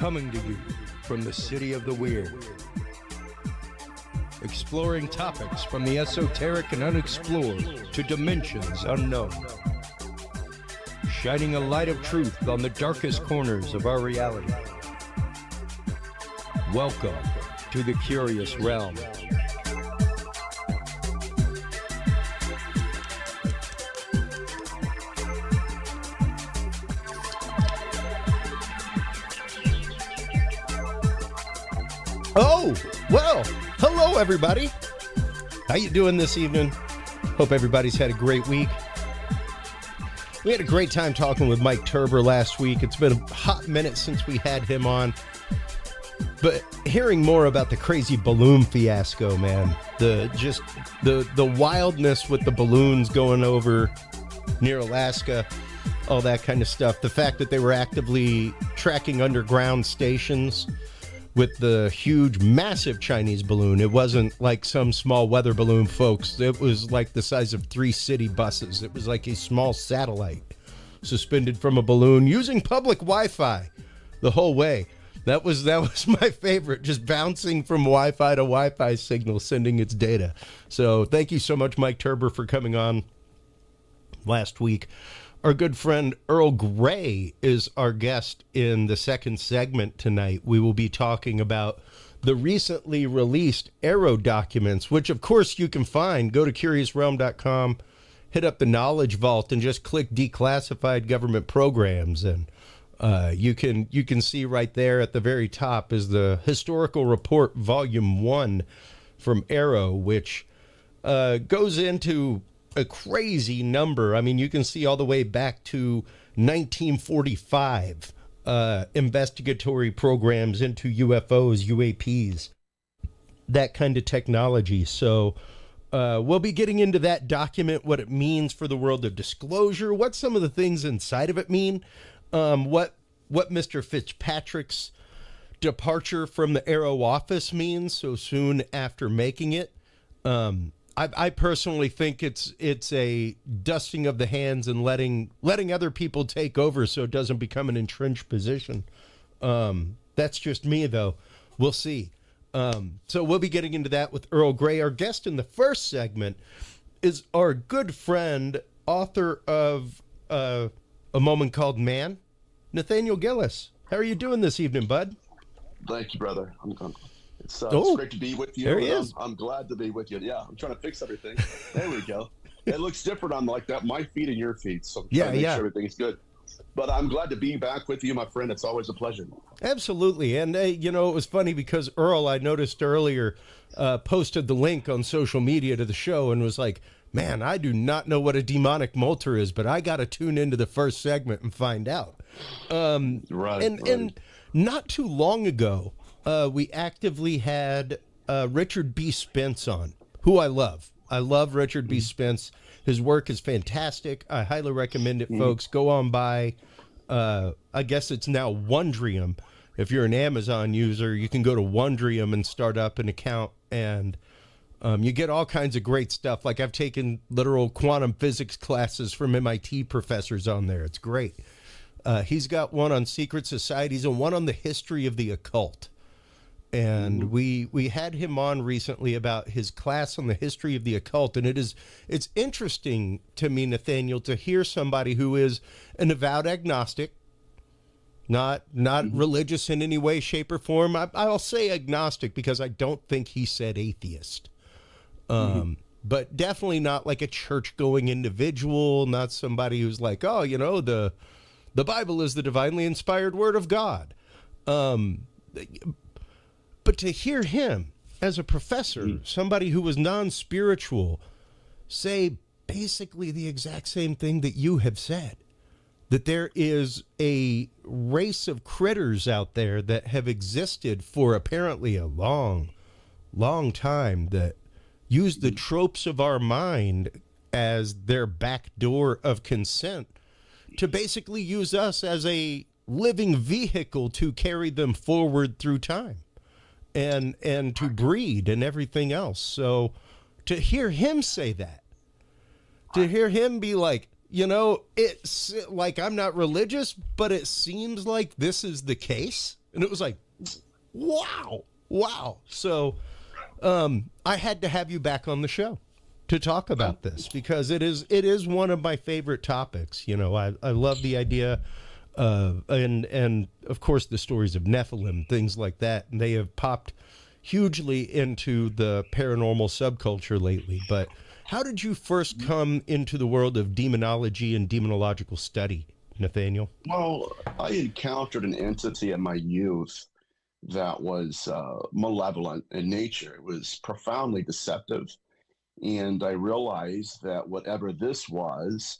Coming to you from the city of the weird. Exploring topics from the esoteric and unexplored to dimensions unknown. Shining a light of truth on the darkest corners of our reality. Welcome to the Curious Realm. Oh, well, hello everybody. How you doing this evening? Hope everybody's had a great week. We had a great time talking with Mike Turber last week. It's been a hot minute since we had him on. But hearing more about the crazy balloon fiasco, man, the wildness with the balloons going over near Alaska, all that kind of stuff. The fact that they were actively tracking underground stations with the huge, massive Chinese balloon. It wasn't like some small weather balloon, folks. It was like the size of 3 city buses. It was like a small satellite suspended from a balloon using public Wi-Fi the whole way. That was my favorite, just bouncing from Wi-Fi to Wi-Fi signal, sending its data. So thank you so much, Mike Turber, for coming on last week. Our good friend Earl Grey is our guest in the second segment tonight. We will be talking about the recently released AARO documents, which of course you can find. Go to CuriousRealm.com, hit up the Knowledge Vault, and just click Declassified Government Programs, and you can see right there at the very top is the Historical Report Volume 1 from AARO, which goes into a crazy number. I mean, you can see all the way back to 1945 investigatory programs into UFOs, UAPs, that kind of technology. So we'll be getting into that document, what it means for the world of disclosure, what some of the things inside of it mean, what Mr. Fitzpatrick's departure from the AARO office means so soon after making it. I personally think it's a dusting of the hands and letting other people take over so it doesn't become an entrenched position. That's just me, though. We'll see. So we'll be getting into that with Earl Grey. Our guest in the first segment is our good friend, author of A Moment Called Man, Nathaniel Gillis. How are you doing this evening, bud? Thank you, brother. It's great to be with you. There he is. I'm glad to be with you. Yeah, I'm trying to fix everything. There we go. It looks different on like that, my feed and your feed. So I'm trying to make sure everything's good. But I'm glad to be back with you, my friend. It's always a pleasure. Absolutely. And, it was funny because Earl, I noticed earlier, posted the link on social media to the show and was like, man, I do not know what a demonic Molter is, but I got to tune into the first segment and find out. Right. And not too long ago, we actively had Richard B. Spence on, who I love. I love Richard B. Spence. His work is fantastic. I highly recommend it, folks. Go on by, I guess it's now Wondrium. If you're an Amazon user, you can go to Wondrium and start up an account, and you get all kinds of great stuff. Like I've taken literal quantum physics classes from MIT professors on there. It's great. He's got one on secret societies and one on the history of the occult. And we had him on recently about his class on the history of the occult. And it's interesting to me, Nathaniel, to hear somebody who is an avowed agnostic, not religious in any way, shape, or form. I'll say agnostic because I don't think he said atheist. But definitely not like a church-going individual, not somebody who's like, oh, the Bible is the divinely inspired word of God. But to hear him as a professor, somebody who was non-spiritual, say basically the exact same thing that you have said, that there is a race of critters out there that have existed for apparently a long, long time that use the tropes of our mind as their back door of consent to basically use us as a living vehicle to carry them forward through time. And to breed and everything else. So to hear him say that, to hear him be like, you know, it's like, I'm not religious, but it seems like this is the case. And it was like, wow. So I had to have you back on the show to talk about this, because it is one of my favorite topics. You know, I love the idea of, and of course the stories of Nephilim, things like that. And they have popped hugely into the paranormal subculture lately. But how did you first come into the world of demonology and demonological study, Nathaniel? Well, I encountered an entity in my youth that was malevolent in nature. It was profoundly deceptive. And I realized that whatever this was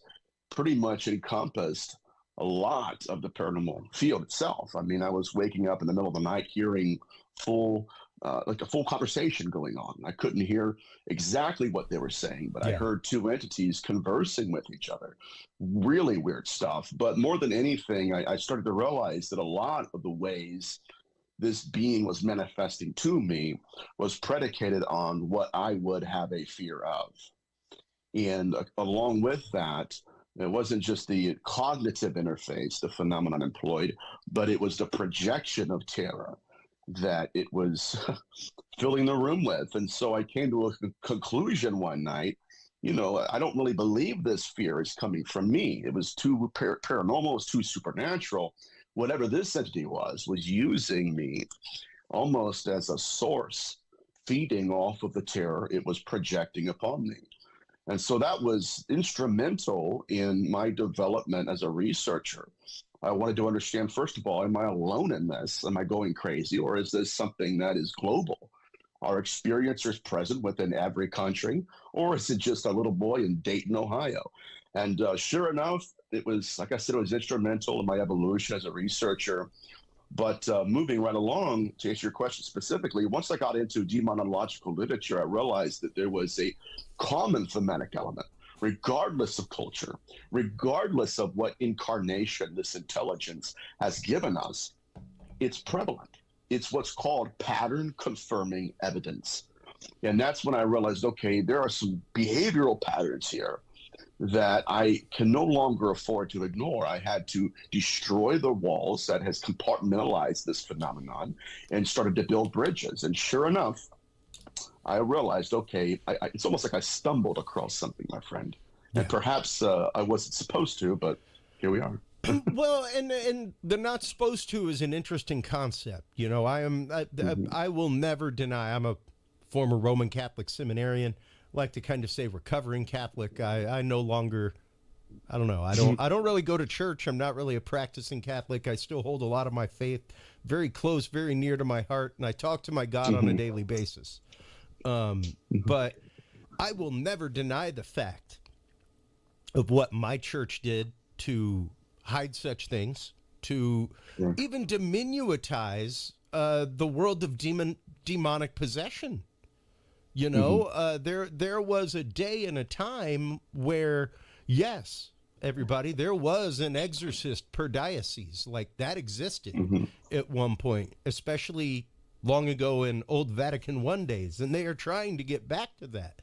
pretty much encompassed a lot of the paranormal field itself. I mean, I was waking up in the middle of the night hearing like a full conversation going on. I couldn't hear exactly what they were saying, but I heard two entities conversing with each other. Really weird stuff. But more than anything, I started to realize that a lot of the ways this being was manifesting to me was predicated on what I would have a fear of. And along with that, it wasn't just the cognitive interface, the phenomenon employed, but it was the projection of terror that it was filling the room with. And so I came to a conclusion one night, you know, I don't really believe this fear is coming from me. It was too paranormal, it was too supernatural. Whatever this entity was using me almost as a source, feeding off of the terror it was projecting upon me. And so that was instrumental in my development as a researcher. I wanted to understand, first of all, am I alone in this? Am I going crazy? Or is this something that is global? Are experiencers present within every country? Or is it just a little boy in Dayton, Ohio? And sure enough, it was, like I said, it was instrumental in my evolution as a researcher. But moving right along, to answer your question specifically, once I got into demonological literature, I realized that there was a common thematic element, regardless of culture, regardless of what incarnation this intelligence has given us. It's prevalent. It's what's called pattern confirming evidence. And that's when I realized, okay, there are some behavioral patterns here that I can no longer afford to ignore. I had to destroy the walls that has compartmentalized this phenomenon and started to build bridges. And sure enough, I realized, okay, it's almost like I stumbled across something, my friend. And perhaps I wasn't supposed to, but here we are. Well, and the not supposed to is an interesting concept. You know, I will never deny, I'm a former Roman Catholic seminarian, like to kind of say recovering Catholic. I no longer, I don't know. I don't really go to church. I'm not really a practicing Catholic. I still hold a lot of my faith very close, very near to my heart. And I talk to my God on a daily basis. But I will never deny the fact of what my church did to hide such things, to even diminuitize the world of demonic possession. You know, there was a day and a time where, yes, everybody, there was an exorcist per diocese. Like, that existed at one point, especially long ago in old Vatican I days. And they are trying to get back to that,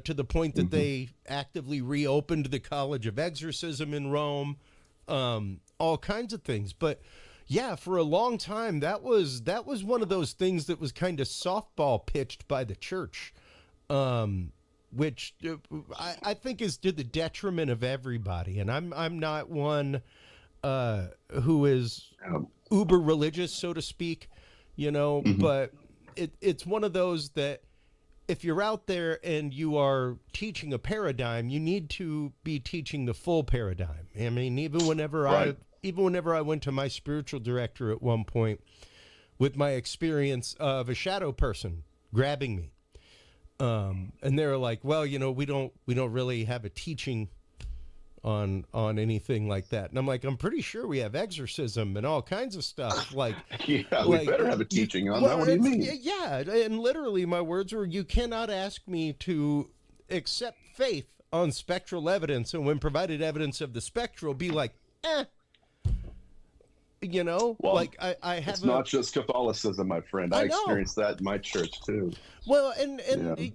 to the point that they actively reopened the College of Exorcism in Rome, all kinds of things. But yeah, for a long time, that was one of those things that was kind of softball pitched by the church, which I think is to the detriment of everybody. And I'm not one who is uber religious, so to speak, you know, but it's one of those that if you're out there and you are teaching a paradigm, you need to be teaching the full paradigm. I mean, even whenever I went to my spiritual director at one point with my experience of a shadow person grabbing me, and they're like, well, you know, we don't really have a teaching on anything like that. And I'm like, I'm pretty sure we have exorcism and all kinds of stuff. Like, we better have a teaching on that. What do you mean? Yeah, and literally my words were, you cannot ask me to accept faith on spectral evidence, and when provided evidence of the spectral, be like, you know, well, like I have. It's not just Catholicism, my friend. I experienced that in my church too. Well, and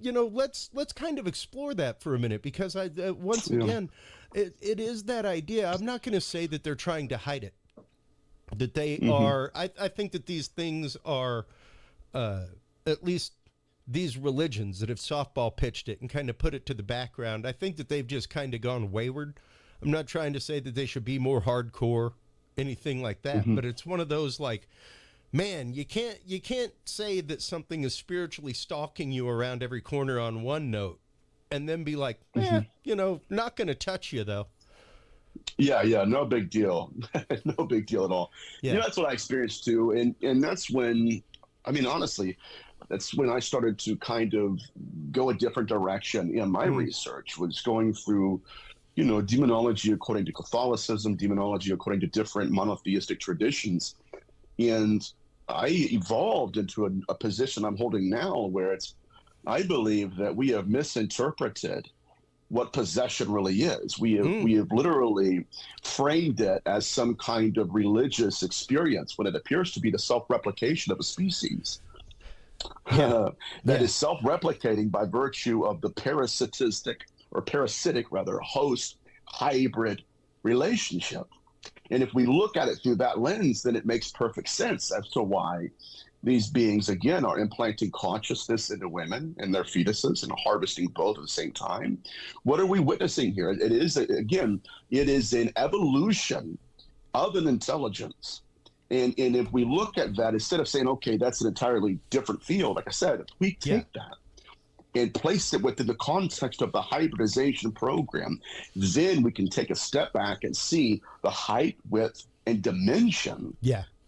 you know, let's kind of explore that for a minute, because once again, it is that idea. I'm not going to say that they're trying to hide it, that they are, I think that these things are, at least these religions that have softball pitched it and kind of put it to the background, I think that they've just kind of gone wayward. I'm not trying to say that they should be more hardcore, anything like that, but it's one of those like, man, you can't say that something is spiritually stalking you around every corner on one note and then be like, not going to touch you though. Yeah, no big deal. No big deal at all. Yeah. That's what I experienced too. And that's when, I mean, honestly, that's when I started to kind of go a different direction in my research, was going through, demonology according to Catholicism, demonology according to different monotheistic traditions. And I evolved into a position I'm holding now where I believe that we have misinterpreted what possession really is. We have literally framed it as some kind of religious experience when it appears to be the self-replication of a species that is self-replicating by virtue of the parasitic host hybrid relationship. And if we look at it through that lens, then it makes perfect sense as to why these beings, again, are implanting consciousness into women and their fetuses and harvesting both at the same time. What are we witnessing here? It is an evolution of an intelligence. And if we look at that, instead of saying, okay, that's an entirely different field, like I said, if we take that and place it within the context of the hybridization program, then we can take a step back and see the height, width, and dimension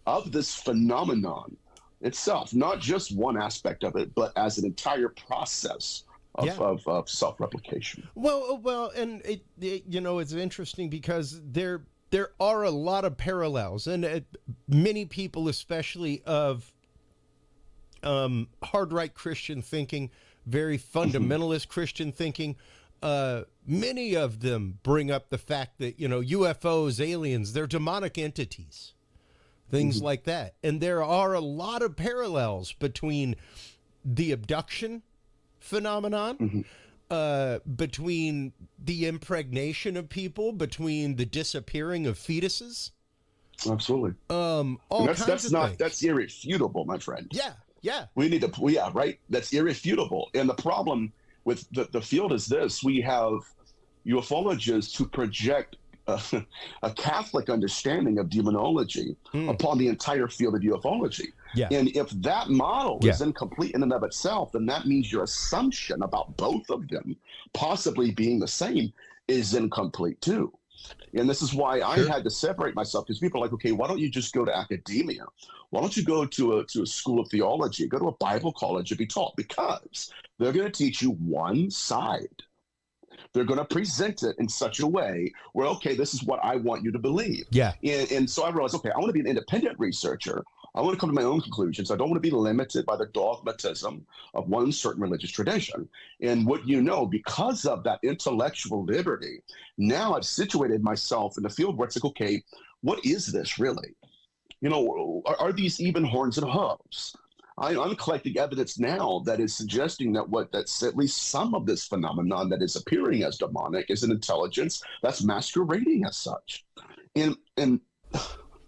of this phenomenon itself, not just one aspect of it, but as an entire process of self-replication. Well, and it it's interesting because there are a lot of parallels, and many people, especially of hard right Christian thinking, very fundamentalist Christian thinking, many of them bring up the fact that UFOs, aliens, they're demonic entities. Things like that. And there are a lot of parallels between the abduction phenomenon, between the impregnation of people, between the disappearing of fetuses. Absolutely. That's irrefutable, my friend. Yeah. Right? That's irrefutable. And the problem with the field is this: we have ufologists who project a Catholic understanding of demonology upon the entire field of ufology. And if that model is incomplete in and of itself, then that means your assumption about both of them possibly being the same is incomplete too. And this is why I had to separate myself, because people are like, okay, why don't you just go to academia? Why don't you go to a school of theology, go to a Bible college and be taught? Because they're going to teach you one side. They're going to present it in such a way where, okay, this is what I want you to believe. And so I realized, okay, I want to be an independent researcher. I want to come to my own conclusions. I don't want to be limited by the dogmatism of one certain religious tradition. And because of that intellectual liberty, now I've situated myself in the field where it's like, okay, what is this really? Are these even horns and hooves? I'm collecting evidence now that is suggesting that's at least some of this phenomenon that is appearing as demonic is an intelligence that's masquerading as such. And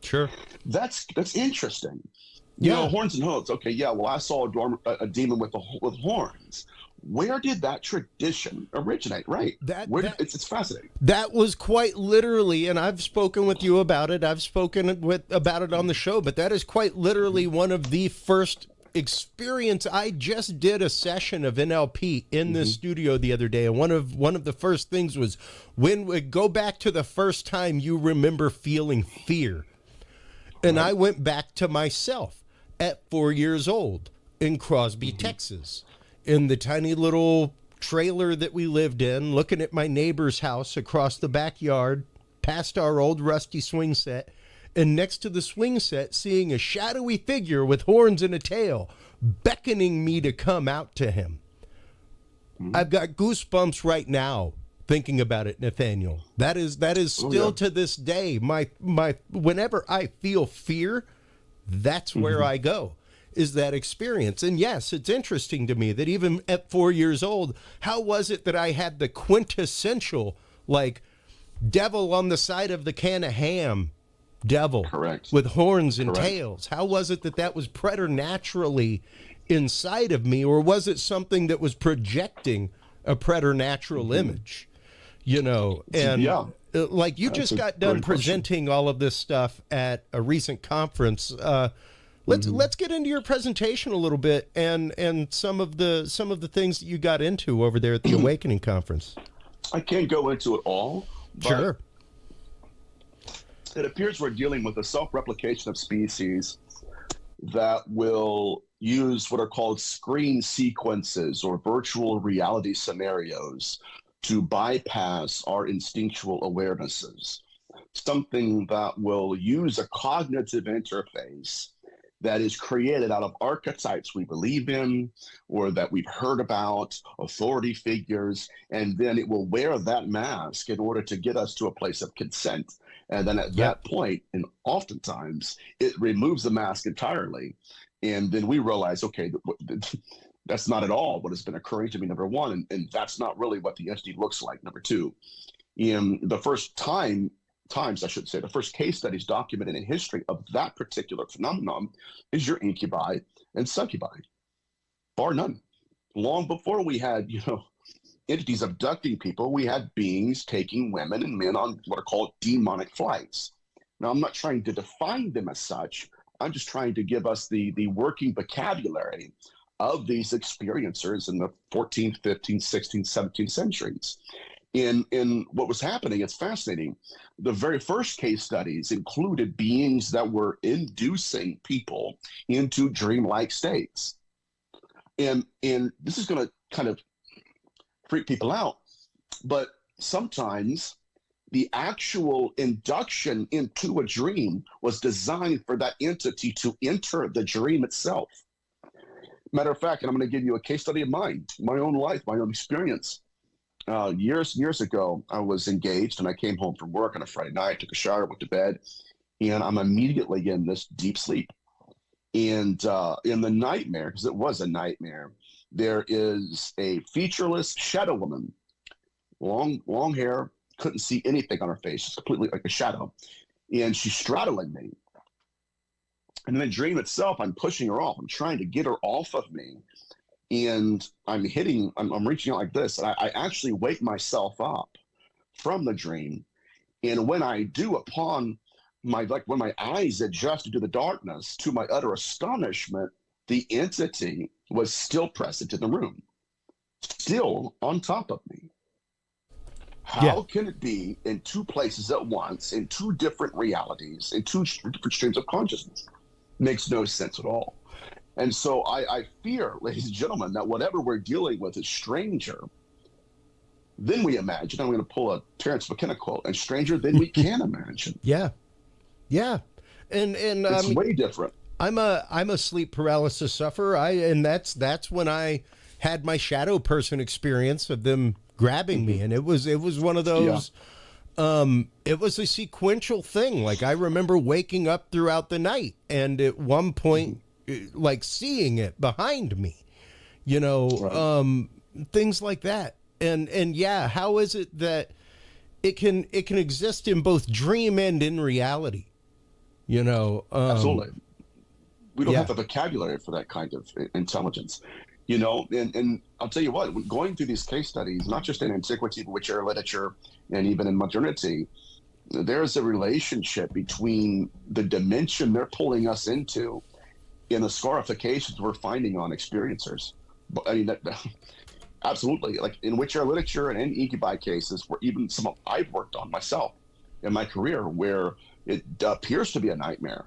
sure, that's interesting. Horns and hooves. Okay, well, I saw a demon with horns. Where did that tradition originate? Right. It's fascinating. That was quite literally, and I've spoken with you about it. I've spoken about it on the show, but that is quite literally one of the first experience. I just did a session of NLP in the studio the other day, and one of the first things was, when we go back to the first time you remember feeling fear. And I went back to myself at 4 years old in Crosby, Texas, in the tiny little trailer that we lived in, looking at my neighbor's house across the backyard, past our old rusty swing set, and next to the swing set, seeing a shadowy figure with horns and a tail beckoning me to come out to him. I've got goosebumps right now thinking about it, Nathaniel. That is still to this day my whenever I feel fear, that's where I go, is that experience. And yes, it's interesting to me that even at 4 years old, how was it that I had the quintessential, like, devil on the side of the can of ham devil Correct. with horns and Correct. tails? How was it that that was preternaturally inside of me, or was it something that was projecting a preternatural image? You know, and Yeah. like you That's just a got done great question. presenting all of this stuff at a recent conference. Let's get into your presentation a little bit and some of the things that you got into over there at the Awakening Conference. I can't go into it all, but Sure. it appears we're dealing with a self-replication of species that will use what are called screen sequences or virtual reality scenarios to bypass our instinctual awarenesses. Something that will use a cognitive interface that is created out of archetypes we believe in or that we've heard about, authority figures, and then it will wear that mask in order to get us to a place of consent. And then at that point, and oftentimes, it removes the mask entirely. And then we realize, okay, that's not at all what has been occurring to me, number one, and that's not really what the entity looks like, number two. In the first times, I should say, the first case studies documented in history of that particular phenomenon is your incubi and succubi, bar none. Long before we had, entities abducting people, we had beings taking women and men on what are called demonic flights. Now, I'm not trying to define them as such. I'm just trying to give us the working vocabulary of these experiencers in the 14th, 15th, 16th, 17th centuries. In what was happening, it's fascinating. The very first case studies included beings that were inducing people into dreamlike states. And this is going to kind of freak people out, but sometimes the actual induction into a dream was designed for that entity to enter the dream itself. Matter of fact, and I'm going to give you a case study of mine, my own life, my own experience. Years ago, I was engaged and I came home from work on a Friday night, took a shower, went to bed, and I'm immediately in this deep sleep. And in the nightmare, because it was a nightmare, there is a featureless shadow woman, long hair, couldn't see anything on her face, just completely like a shadow. And she's straddling me. And in the dream itself, I'm pushing her off. I'm trying to get her off of me. And I'm reaching out like this. And I actually wake myself up from the dream. And when I do, upon when my eyes adjusted to the darkness, to my utter astonishment, the entity was still present in the room, still on top of me. How can it be in two places at once, in two different realities, in two different streams of consciousness? Makes no sense at all. And so I fear, ladies and gentlemen, that whatever we're dealing with is stranger than we imagine. I'm going to pull a Terence McKenna quote, and stranger than we can imagine. Yeah. And it's way different. I'm a sleep paralysis sufferer. And that's when I had my shadow person experience of them grabbing me, and it was one of those. It was a sequential thing. Like I remember waking up throughout the night, and at one point, like seeing it behind me, things like that. And yeah, how is it that it can exist in both dream and in reality? Absolutely. We don't have the vocabulary for that kind of intelligence, and I'll tell you what, going through these case studies, not just in antiquity, but which are literature and even in modernity, there's a relationship between the dimension they're pulling us into and the scarifications we're finding on experiencers. I mean, absolutely. Like in witcher literature and in incubi cases, where even some I've worked on myself in my career, where it appears to be a nightmare.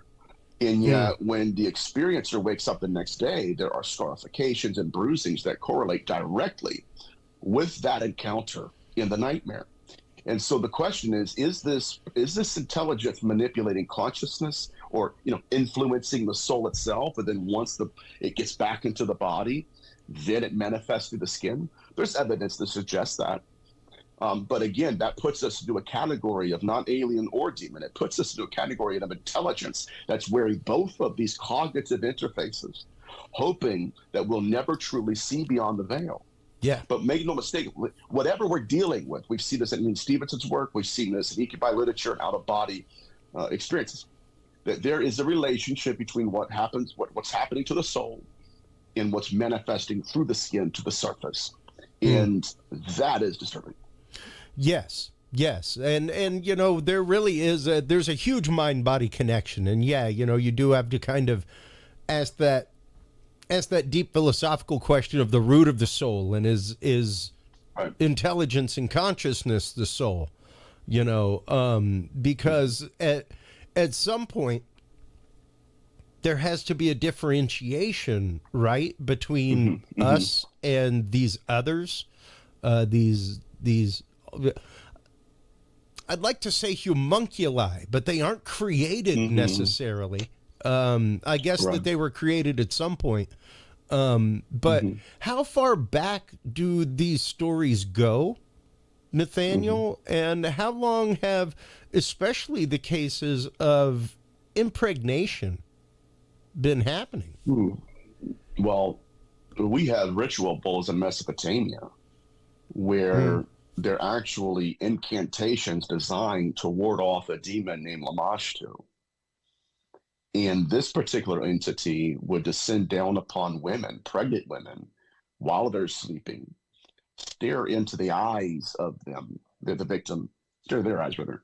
And yet when the experiencer wakes up the next day, there are scarifications and bruisings that correlate directly with that encounter in the nightmare. And so the question is this intelligence manipulating consciousness or, influencing the soul itself? And then once it gets back into the body, then it manifests through the skin? There's evidence to suggest that. But again, that puts us into a category of non-alien or demon. It puts us into a category of intelligence that's wearing both of these cognitive interfaces, hoping that we'll never truly see beyond the veil. Yeah. But make no mistake, whatever we're dealing with, we've seen this in Ian Stevenson's work, we've seen this in incubi literature and out-of-body, experiences. That there is a relationship between what's happening to the soul and what's manifesting through the skin to the surface. And that is disturbing. Yes. And you know, there really is there's a huge mind-body connection. And yeah, you know, you do have to kind of ask that deep philosophical question of the root of the soul, and is Right. intelligence and consciousness the soul, you know, because at some point there has to be a differentiation, right, between us and these others, these I'd like to say homunculi, but they aren't created necessarily. I guess that they were created at some point. But how far back do these stories go, Nathaniel? And how long have, especially the cases of impregnation, been happening? Well, we had ritual bowls in Mesopotamia where they're actually incantations designed to ward off a demon named Lamashtu. And this particular entity would descend down upon women, pregnant women, while they're sleeping, stare into the eyes of them, the victim, stare their eyes rather.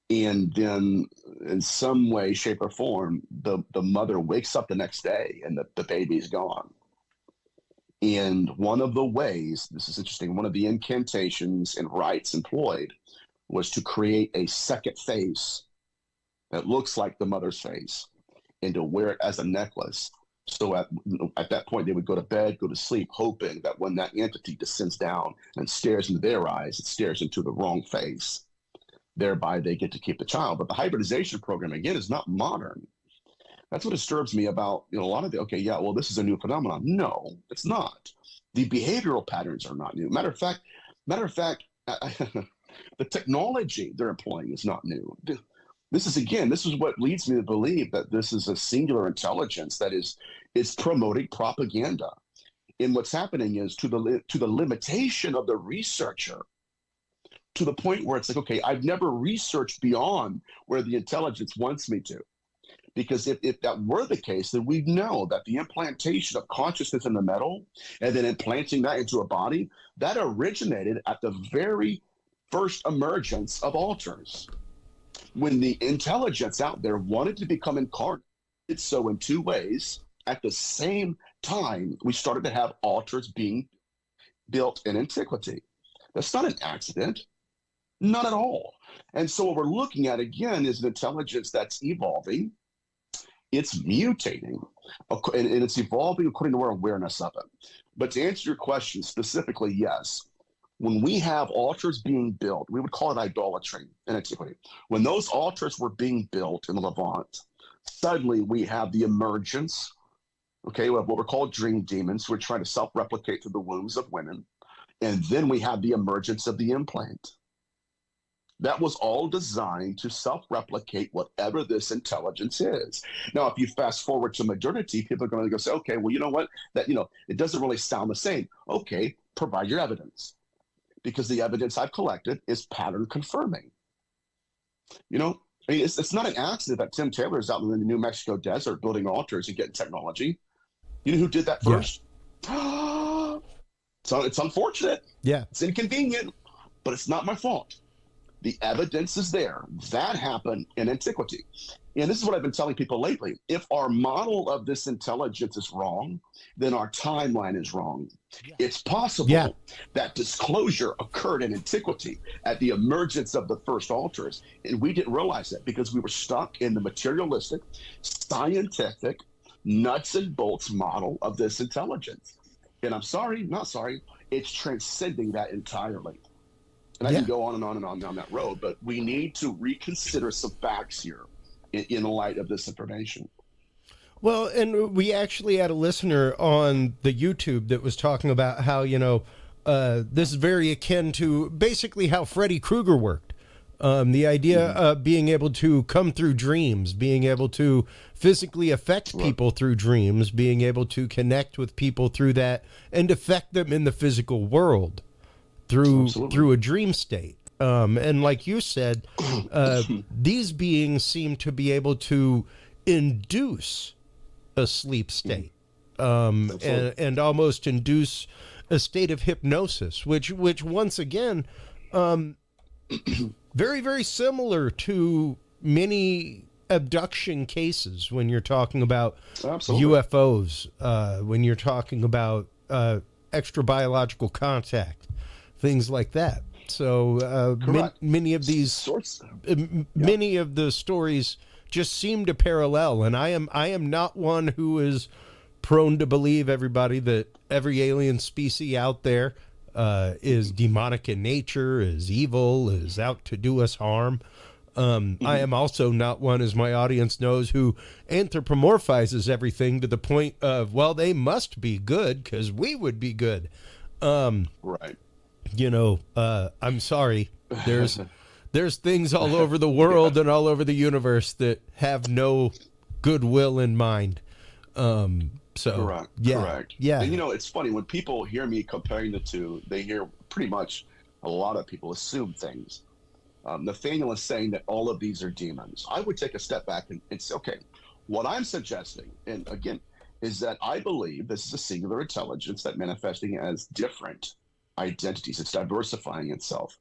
And then in some way, shape, or form, the mother wakes up the next day and the baby's gone. And one of the ways, this is interesting, one of the incantations and rites employed was to create a second face that looks like the mother's face and to wear it as a necklace. So at that point, they would go to bed, go to sleep, hoping that when that entity descends down and stares into their eyes, it stares into the wrong face. Thereby, they get to keep the child. But the hybridization program, again, is not modern. That's what disturbs me about, you know, a lot of the, okay, yeah, well, this is a new phenomenon. No, it's not. The behavioral patterns are not new. Matter of fact, the technology they're employing is not new. This is what leads me to believe that this is a singular intelligence that is promoting propaganda. And what's happening is to the limitation of the researcher, to the point where it's like, okay, I've never researched beyond where the intelligence wants me to. Because if that were the case, then we know that the implantation of consciousness in the metal and then implanting that into a body, that originated at the very first emergence of altars. When the intelligence out there wanted to become incarnate, it did so in two ways. At the same time, we started to have altars being built in antiquity. That's not an accident, not at all. And so what we're looking at, again, is an intelligence that's evolving. It's mutating, and it's evolving according to our awareness of it. But to answer your question specifically, yes. When we have altars being built, we would call it idolatry in antiquity. When those altars were being built in the Levant, suddenly we have the emergence, okay, of what we're called dream demons who are trying to self-replicate through the wombs of women. And then we have the emergence of the implant. That was all designed to self-replicate whatever this intelligence is. Now, if you fast forward to modernity, people are going to go say, okay, well, you know what? That, you know, it doesn't really sound the same. Okay, provide your evidence. Because the evidence I've collected is pattern confirming. You know, I mean, it's not an accident that Tim Taylor is out in the New Mexico desert building altars and getting technology. You know who did that first? Yeah. So it's unfortunate. Yeah. It's inconvenient, but it's not my fault. The evidence is there. That happened in antiquity. And this is what I've been telling people lately. If our model of this intelligence is wrong, then our timeline is wrong. Yeah. It's possible that disclosure occurred in antiquity at the emergence of the first altars. And we didn't realize that because we were stuck in the materialistic, scientific, nuts and bolts model of this intelligence. And I'm sorry, not sorry, it's transcending that entirely. And I can go on and on and on down that road, but we need to reconsider some facts here in light of this information. Well, and we actually had a listener on the YouTube that was talking about how, you know, this is very akin to basically how Freddy Krueger worked. The idea of being able to come through dreams, being able to physically affect people through dreams, being able to connect with people through that and affect them in the physical world through a dream state. And like you said, these beings seem to be able to induce a sleep state, and almost induce a state of hypnosis, which once again, very, very similar to many abduction cases when you're talking about UFOs, when you're talking about extra biological contact, things like that. So many of these many of the stories just seem to parallel, and I am not one who is prone to believe, everybody, that every alien species out there is demonic in nature, is evil, is out to do us harm. I am also not one, as my audience knows, who anthropomorphizes everything to the point of, well, they must be good because we would be good. Right. You know, I'm sorry. There's things all over the world and all over the universe that have no goodwill in mind. Correct. Yeah. And it's funny when people hear me comparing the two, they hear pretty much a lot of people assume things. Nathaniel is saying that all of these are demons. I would take a step back and say, okay, what I'm suggesting, and again, is that I believe this is a singular intelligence that manifesting as different identities. It's diversifying itself.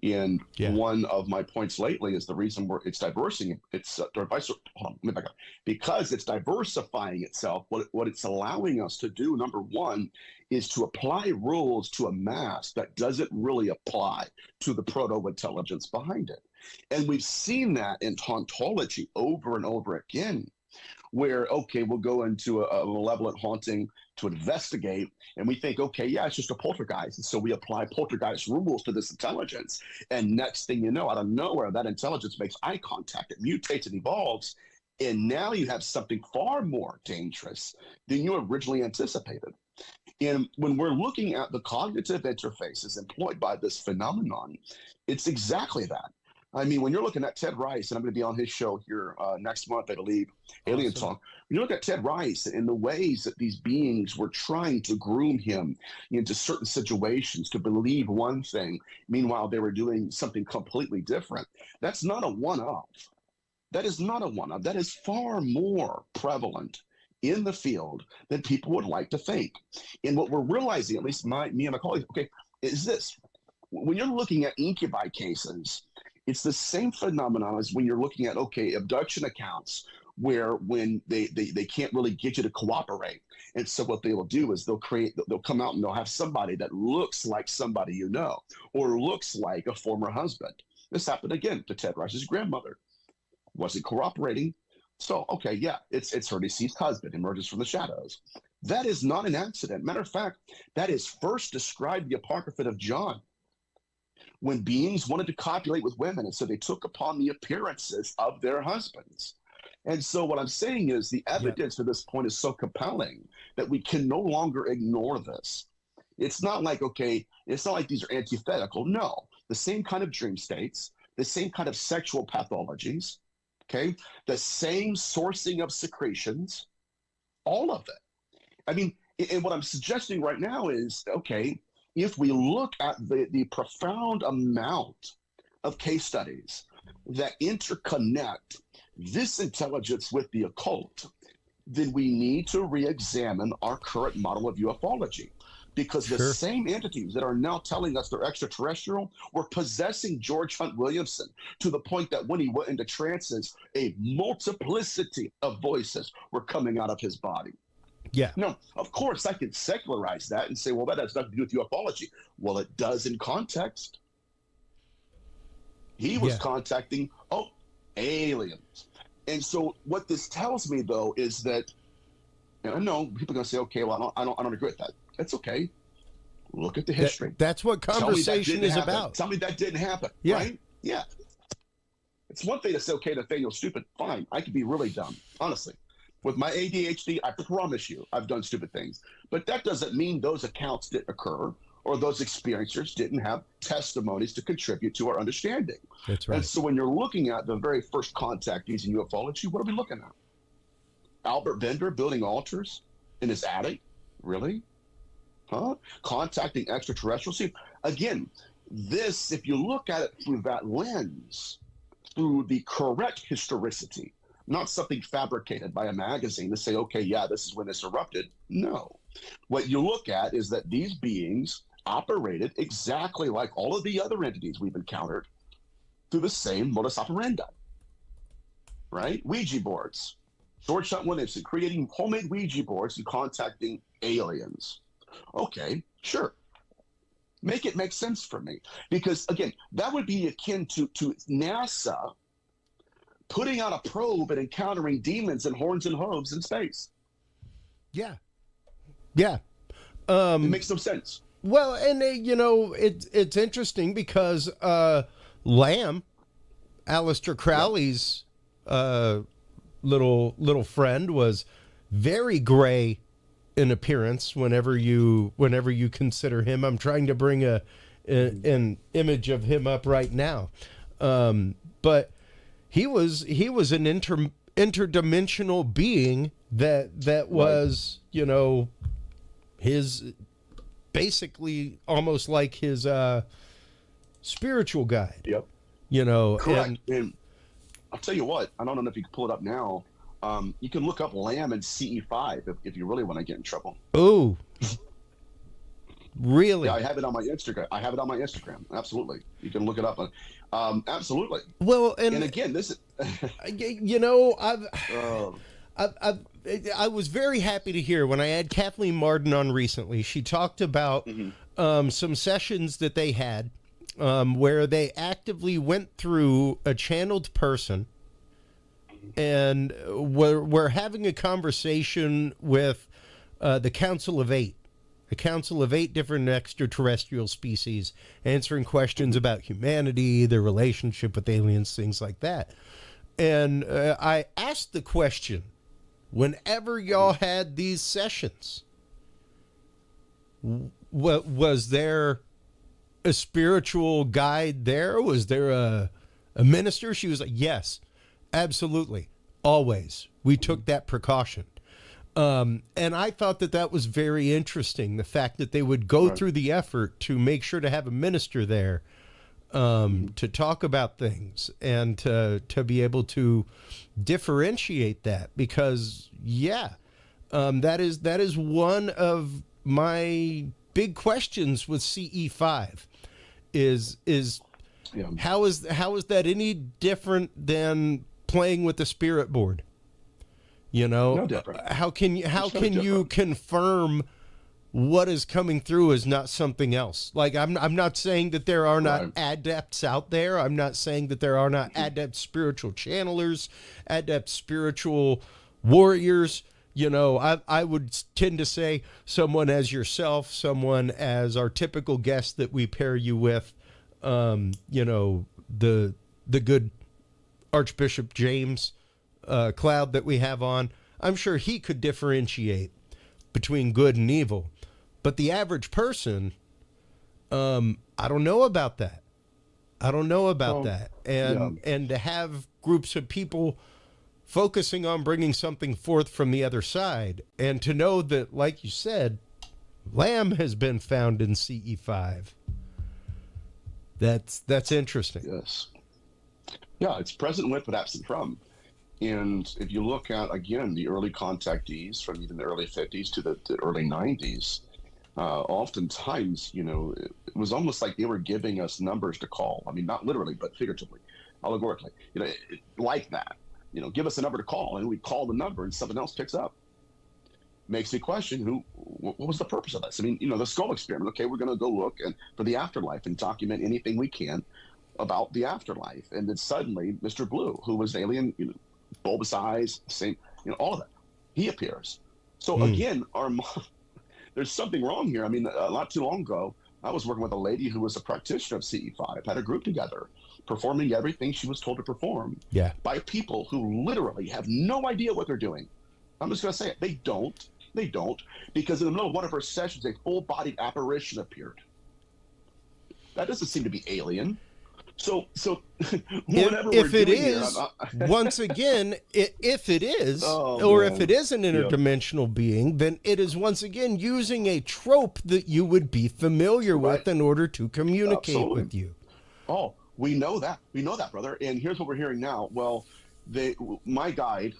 And one of my points lately is the reason it's diversing. Because it's diversifying itself. What it's allowing us to do, number one, is to apply rules to a mass that doesn't really apply to the proto-intelligence behind it. And we've seen that in hauntology over and over again, where, okay, we'll go into a malevolent haunting to investigate, and we think, okay, yeah, it's just a poltergeist. And so we apply poltergeist rules to this intelligence. And next thing you know, out of nowhere, that intelligence makes eye contact. It mutates and evolves. And now you have something far more dangerous than you originally anticipated. And when we're looking at the cognitive interfaces employed by this phenomenon, it's exactly that. I mean, when you're looking at Ted Rice, and I'm going to be on his show here next month, I believe, Alien Talk. When you look at Ted Rice and the ways that these beings were trying to groom him into certain situations to believe one thing, meanwhile they were doing something completely different, that's not a one-off. That is not a one-off. That is far more prevalent in the field than people would like to think. And what we're realizing, at least me and my colleagues, okay, is this. When you're looking at incubi cases, it's the same phenomenon as when you're looking at, okay, abduction accounts, where when they can't really get you to cooperate. And so what they will do is they'll come out and they'll have somebody that looks like somebody you know, or looks like a former husband. This happened again to Ted Rice's grandmother. Wasn't cooperating. So, okay, yeah, it's her deceased husband emerges from the shadows. That is not an accident. Matter of fact, that is first described in the Apocrypha of John, when beings wanted to copulate with women, and so they took upon the appearances of their husbands. And so what I'm saying is the evidence to this point is so compelling that we can no longer ignore this. It's not like, okay, it's not like these are antithetical. No, the same kind of dream states, the same kind of sexual pathologies, okay, the same sourcing of secretions, all of it. I mean, and what I'm suggesting right now is, okay, if we look at the profound amount of case studies that interconnect this intelligence with the occult, then we need to re-examine our current model of ufology. Because the same entities that are now telling us they're extraterrestrial were possessing George Hunt Williamson to the point that when he went into trances, a multiplicity of voices were coming out of his body. Yeah. No, of course, I can secularize that and say, well, that has nothing to do with ufology. Well, it does in context. He was contacting, aliens. And so what this tells me, though, is that, and I know people are going to say, okay, well, I don't agree with that. That's okay. Look at the history. That's what conversation is about. Tell me that didn't happen, right? Yeah. It's one thing to say, okay, Nathaniel's stupid. Fine. I could be really dumb, honestly. With my ADHD, I promise you, I've done stupid things. But that doesn't mean those accounts didn't occur or those experiencers didn't have testimonies to contribute to our understanding. That's right. And so when you're looking at the very first contactees in ufology, what are we looking at? Albert Bender building altars in his attic? Really? Huh? Contacting extraterrestrials? See, again, this, if you look at it through that lens, through the correct historicity, not something fabricated by a magazine to say, okay, yeah, this is when this erupted. No. What you look at is that these beings operated exactly like all of the other entities we've encountered through the same modus operandi, right? Ouija boards. George Hunt Williamson creating homemade Ouija boards and contacting aliens. Okay, sure. Make it make sense for me. Because, again, that would be akin to NASA putting out a probe and encountering demons and horns and hooves in space. Yeah. Yeah. It makes no sense. Well, and it's interesting because Lamb, Aleister Crowley's little friend, was very gray in appearance. Whenever you consider him, I'm trying to bring an image of him up right now, but he was an interdimensional being that was his, basically almost like his spiritual guide. Yep. Correct. And I'll tell you what, I don't know if you can pull it up now. You can look up Lamb and CE5 if you really want to get in trouble. Oh, really? Yeah, I have it on my Instagram. Absolutely. You can look it up. Absolutely. Well, and again, this is, I was very happy to hear when I had Kathleen Marden on recently. She talked about some sessions that they had where they actively went through a channeled person and we're having a conversation with the Council of Eight. A council of 8 different extraterrestrial species, answering questions about humanity, their relationship with aliens, things like that. And I asked the question, whenever y'all had these sessions, was there a spiritual guide there? Was there a minister? She was like, yes, absolutely, always. We took that precaution. And I thought that was very interesting, the fact that they would go through the effort to make sure to have a minister there to talk about things and to be able to differentiate that. Because, that is one of my big questions with CE5 is how is that any different than playing with the spirit board? No different. How can you confirm what is coming through is not something else? Like, I'm not saying that there are not adepts out there. I'm not saying that there are not adept spiritual channelers, adept spiritual warriors. I would tend to say someone as yourself, someone as our typical guest that we pair you with, the good Archbishop James Cloud that we have on. I'm sure he could differentiate between good and evil, but the average person, I don't know about that. And to have groups of people focusing on bringing something forth from the other side, and to know that, like you said, Lamb has been found in CE5. That's interesting. Yes. Yeah, it's present with but absent from. And if you look at, again, the early contactees from even the early 50s to the early 90s, oftentimes, it was almost like they were giving us numbers to call. I mean, not literally, but figuratively, allegorically, like that. Give us a number to call, and we call the number and something else picks up. Makes me question what was the purpose of this? I mean, the skull experiment. Okay, we're going to go look for the afterlife and document anything we can about the afterlife. And then suddenly, Mr. Blue, who was alien, bulbous eyes, same, all of that, he appears. So again, there's something wrong here. I mean, not too long ago, I was working with a lady who was a practitioner of CE5, had a group together, performing everything she was told to perform by people who literally have no idea what they're doing. I'm just going to say it. They don't, because in the middle of one of her sessions, a full-bodied apparition appeared. That doesn't seem to be alien. So whenever we're if it doing is, here, once again, if it is, oh, or man. if it is an interdimensional being, then it is once again using a trope that you would be familiar with in order to communicate Absolutely. with you. Oh, we know that, brother. And here's what we're hearing now. Well, my guide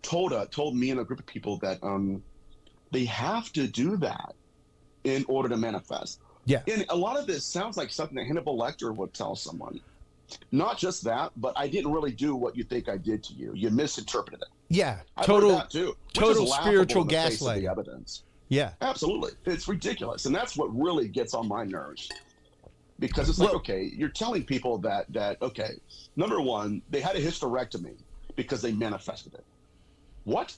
told me and a group of people that they have to do that in order to manifest. Yeah. And a lot of this sounds like something that Hannibal Lecter would tell someone. Not just that, but I didn't really do what you think I did to you. You misinterpreted it. Yeah. I've heard that too. Total spiritual gaslighting. The gaslighting. evidence. Yeah. Absolutely. It's ridiculous. And that's what really gets on my nerves. Because it's like, okay, you're telling people that okay, number one, they had a hysterectomy because they manifested it. What?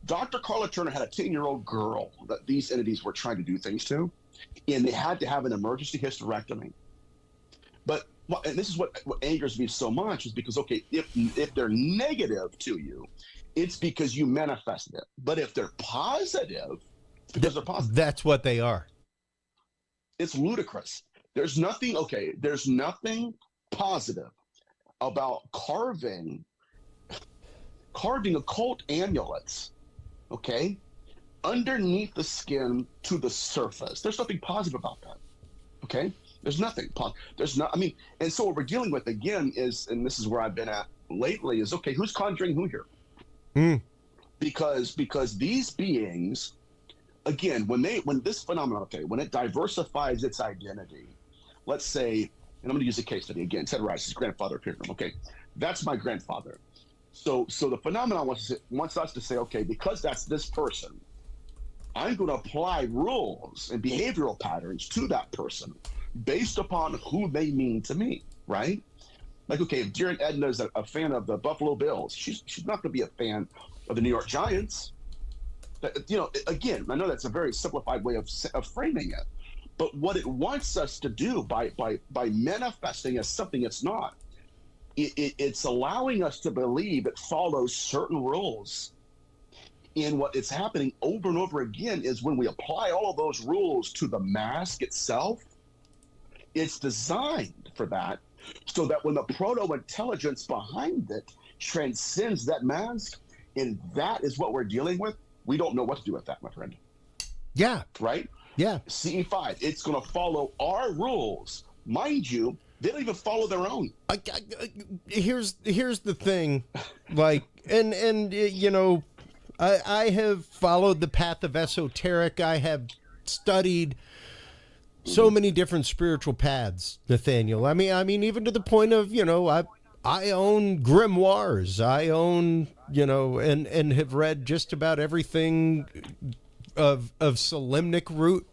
Dr. Carla Turner had a 10-year-old girl that these entities were trying to do things to, and they had to have an emergency hysterectomy. But and this is what angers me so much is because, okay, if they're negative to you, it's because you manifested it. But if they're positive, it's because they're positive. That's what they are. It's ludicrous. There's nothing positive about carving occult amulets, okay, underneath the skin to the surface. There's nothing positive about that, okay? There's nothing. And so what we're dealing with again is, and this is where I've been at lately, is okay, who's conjuring who here? Because these beings, again, when this phenomenon, okay, when it diversifies its identity, let's say, and I'm going to use a case study again, Ted Rice's grandfather appeared to him. Okay, that's my grandfather. So the phenomenon wants us to say, okay, because that's this person, I'm going to apply rules and behavioral patterns to that person based upon who they mean to me, right? Like, okay, if Dear Edna's a fan of the Buffalo Bills, she's not going to be a fan of the New York Giants. You know, again, I know that's a very simplified way of framing it, but what it wants us to do by manifesting as something it's not, it's allowing us to believe it follows certain rules. And what is happening over and over again is when we apply all of those rules to the mask itself, it's designed for that, so that when the proto-intelligence behind it transcends that mask, and that is what we're dealing with, we don't know what to do with that, my friend. Yeah. Right? Yeah. CE5, it's going to follow our rules. Mind you, they don't even follow their own. Here's the thing, like, and you know, I have followed the path of esoteric. I have studied so many different spiritual paths, Nathaniel. I mean, even to the point of, you know, I own grimoires. I own, you know, and have read just about everything of Solemnic root,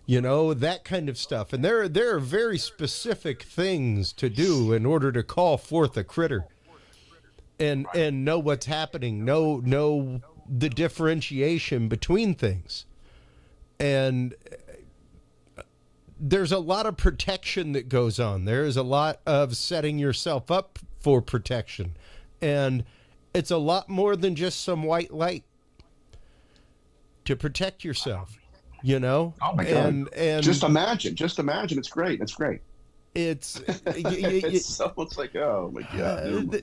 you know, that kind of stuff. And there are very specific things to do in order to call forth a critter and know what's happening, know the differentiation between things. And there's a lot of protection that goes on. There's a lot of setting yourself up for protection. And it's a lot more than just some white light to protect yourself, you know? Oh my God. And just imagine. It's great. It's it's like, oh my God.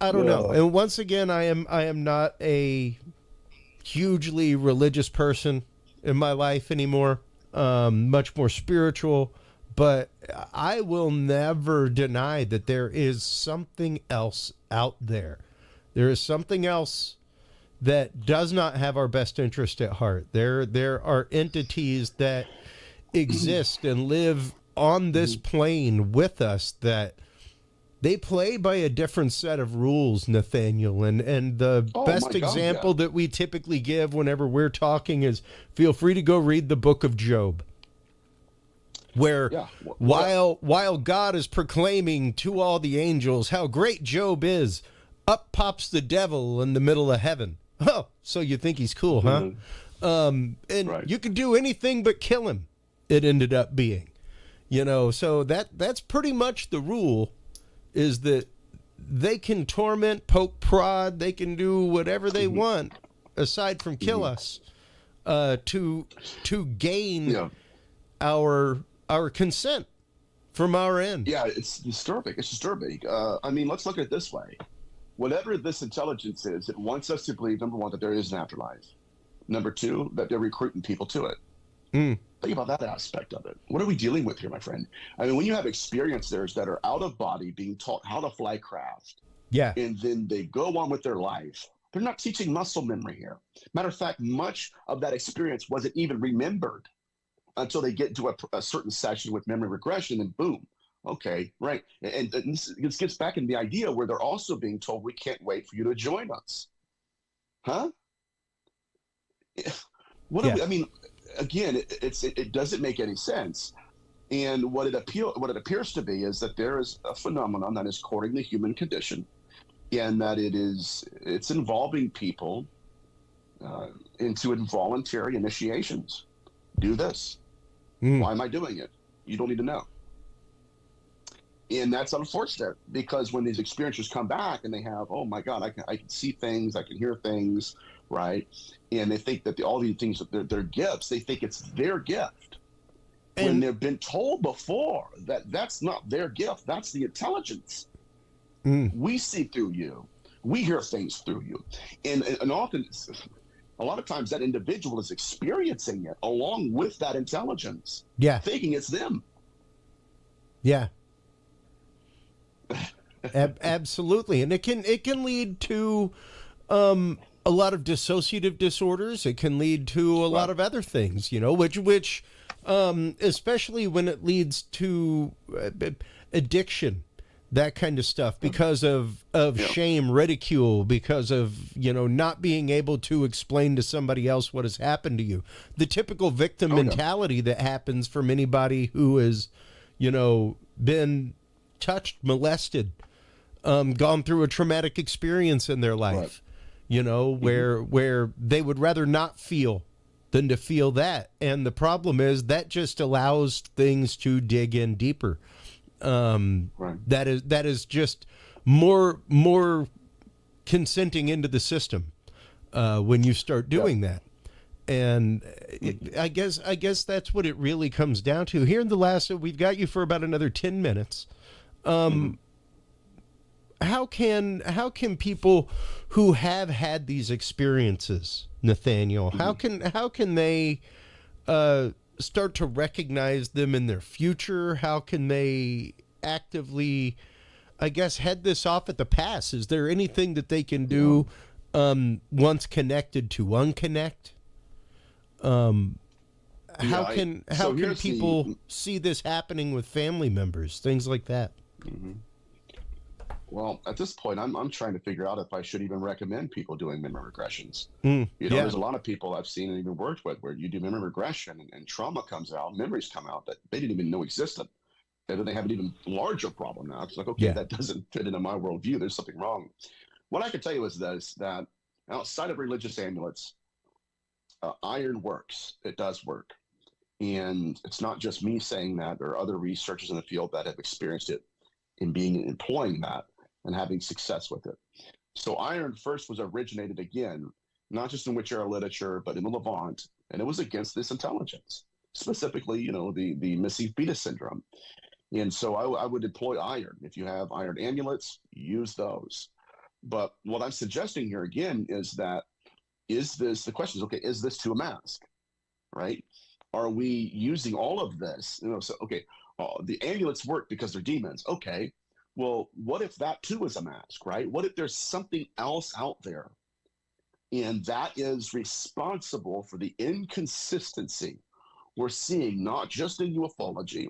I don't know. And once again, I am not a hugely religious person in my life anymore. Much more spiritual, but I will never deny that there is something else out there. There is something else that does not have our best interest at heart. There are entities that exist and live on this plane with us that they play by a different set of rules, Nathaniel. And the best example that we typically give whenever we're talking is feel free to go read the book of Job, where while God is proclaiming to all the angels how great Job is, up pops the devil in the middle of heaven. Oh, so you think he's cool, huh? You could do anything but kill him, it ended up being. You know, so that's pretty much the rule, is that they can torment, poke, prod, they can do whatever they want aside from kill us to gain our consent from our end. Yeah, it's disturbing. It's disturbing. I mean, let's look at it this way. Whatever this intelligence is, it wants us to believe, number one, that there is an afterlife. Number two, that they're recruiting people to it. Think about that aspect of it. What are we dealing with here, my friend? I mean, when you have experiencers that are out of body being taught how to fly craft, yeah, and then they go on with their life, they're not teaching muscle memory here. Matter of fact, much of that experience wasn't even remembered until they get to a certain session with memory regression, and boom, okay, right. And this gets back into the idea where they're also being told, we can't wait for you to join us. Huh? I mean, again, it doesn't make any sense. And what it appears to be is that there is a phenomenon that is courting the human condition, and that it's involving people into involuntary initiations. Do this. Why am I doing it? You don't need to know. And that's unfortunate, because when these experiencers come back and they have, oh my God, I can see things, I can hear things, right? And they think that all these things, they're gifts. They think it's their gift. When they've been told before that that's not their gift, that's the intelligence. We see through you. We hear things through you. And often, a lot of times that individual is experiencing it along with that intelligence. Yeah. Thinking it's them. Yeah. Absolutely. And it can lead to a lot of dissociative disorders. It can lead to a lot of other things, which especially when it leads to addiction, that kind of stuff, because of shame, ridicule, because of, not being able to explain to somebody else what has happened to you. The typical victim mentality that happens from anybody who has, been touched, molested, gone through a traumatic experience in their life, where they would rather not feel than to feel that. And the problem is that just allows things to dig in deeper. That is just more consenting into the system when you start doing that. And I guess that's what it really comes down to. Here in the last, we've got you for about another 10 minutes. How can people who have had these experiences, Nathaniel, how can they start to recognize them in their future? How can they actively, I guess, head this off at the pass? Is there anything that they can do once connected to unconnect? How can people see this happening with family members, things like that? Well, at this point, I'm trying to figure out if I should even recommend people doing memory regressions. There's a lot of people I've seen and even worked with where you do memory regression and trauma comes out, memories come out that they didn't even know existed. And then they have an even larger problem now. It's like, okay, that doesn't fit into my worldview. There's something wrong. What I can tell you is this, that outside of religious amulets, iron works. It does work. And it's not just me saying that. There are other researchers in the field that have experienced it in employing that and having success with it. So iron first was originated again, not just in witch era literature, but in the Levant, and it was against this intelligence, specifically, the missing fetus syndrome. And so I would employ iron. If you have iron amulets, use those. But what I'm suggesting here again is that, the question is, okay, is this to a mask, right? Are we using all of this? The amulets work because they're demons. Okay, well, what if that too is a mask, right? What if there's something else out there? And that is responsible for the inconsistency we're seeing, not just in ufology,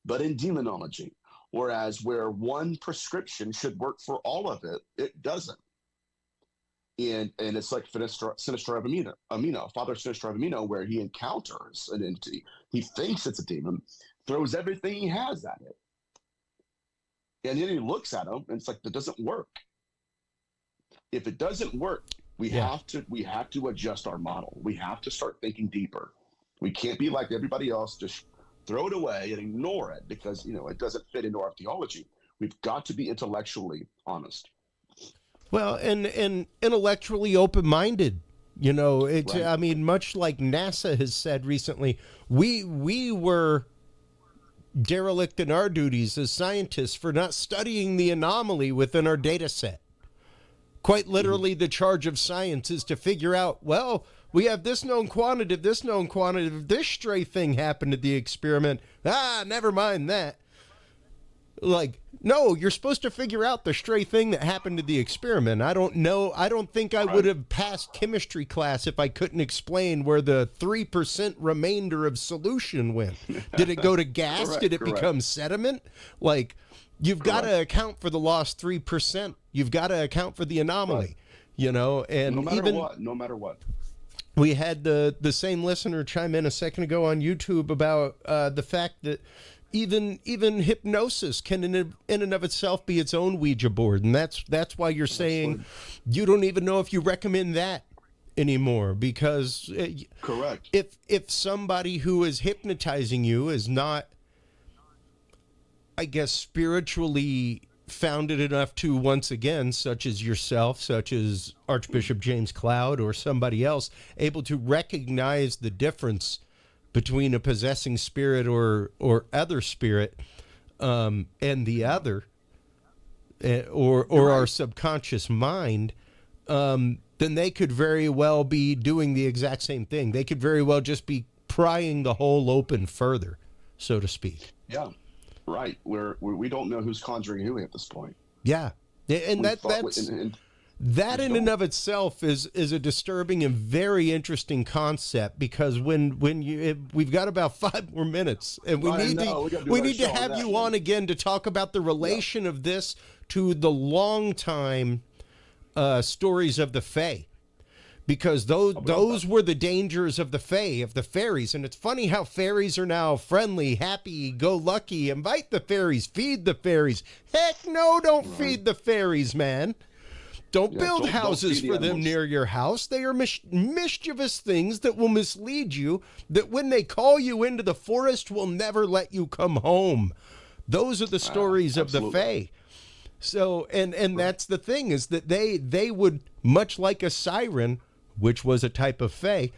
but in demonology. Whereas where one prescription should work for all of it, it doesn't. And it's like Sinister Amino, Father Sinister Amino, where he encounters an entity. He thinks it's a demon, throws everything he has at it. And then he looks at him, and it's like, that doesn't work. If it doesn't work, we have to adjust our model. We have to start thinking deeper. We can't be like everybody else, just throw it away and ignore it because, it doesn't fit into our theology. We've got to be intellectually honest. Well, and intellectually open-minded, it's, right. Much like NASA has said recently, we were derelict in our duties as scientists for not studying the anomaly within our data set. Quite literally, the charge of science is to figure out, well, we have this known quantitative, this stray thing happened at the experiment. Never mind that. Like, no, you're supposed to figure out the stray thing that happened to the experiment. I don't know. I don't think I would have passed chemistry class if I couldn't explain where the 3% remainder of solution went. Did it go to gas? Did it become sediment? Like, you've got to account for the lost 3%. You've got to account for the anomaly, you know, and no matter what. We had the same listener chime in a second ago on YouTube about the fact that even hypnosis can in and of itself be its own Ouija board, and that's why you're saying you don't even know if you recommend that anymore, because correct. If somebody who is hypnotizing you is not, I guess, spiritually founded enough to, once again, such as yourself, such as Archbishop James Cloud or somebody else, able to recognize the difference between a possessing spirit or other spirit and the other, or our subconscious mind, then they could very well be doing the exact same thing. They could very well just be prying the hole open further, so to speak. Yeah. Right, we don't know who's conjuring who at this point. Yeah, and that in and of itself is a disturbing and very interesting concept, because when we've got about 5 more minutes, and we need to have you on again to talk about the relation of this to the long time stories of the Fae. Because those were the dangers of the Fae, of the fairies. And it's funny how fairies are now friendly, happy, go lucky. Invite the fairies, feed the fairies. Heck no, don't feed the fairies, man. Don't build houses for them near your house. They are mischievous things that will mislead you, that when they call you into the forest will never let you come home. Those are the stories of the Fae. So, and that's the thing, is that they would, much like a siren, which was a type of Fae,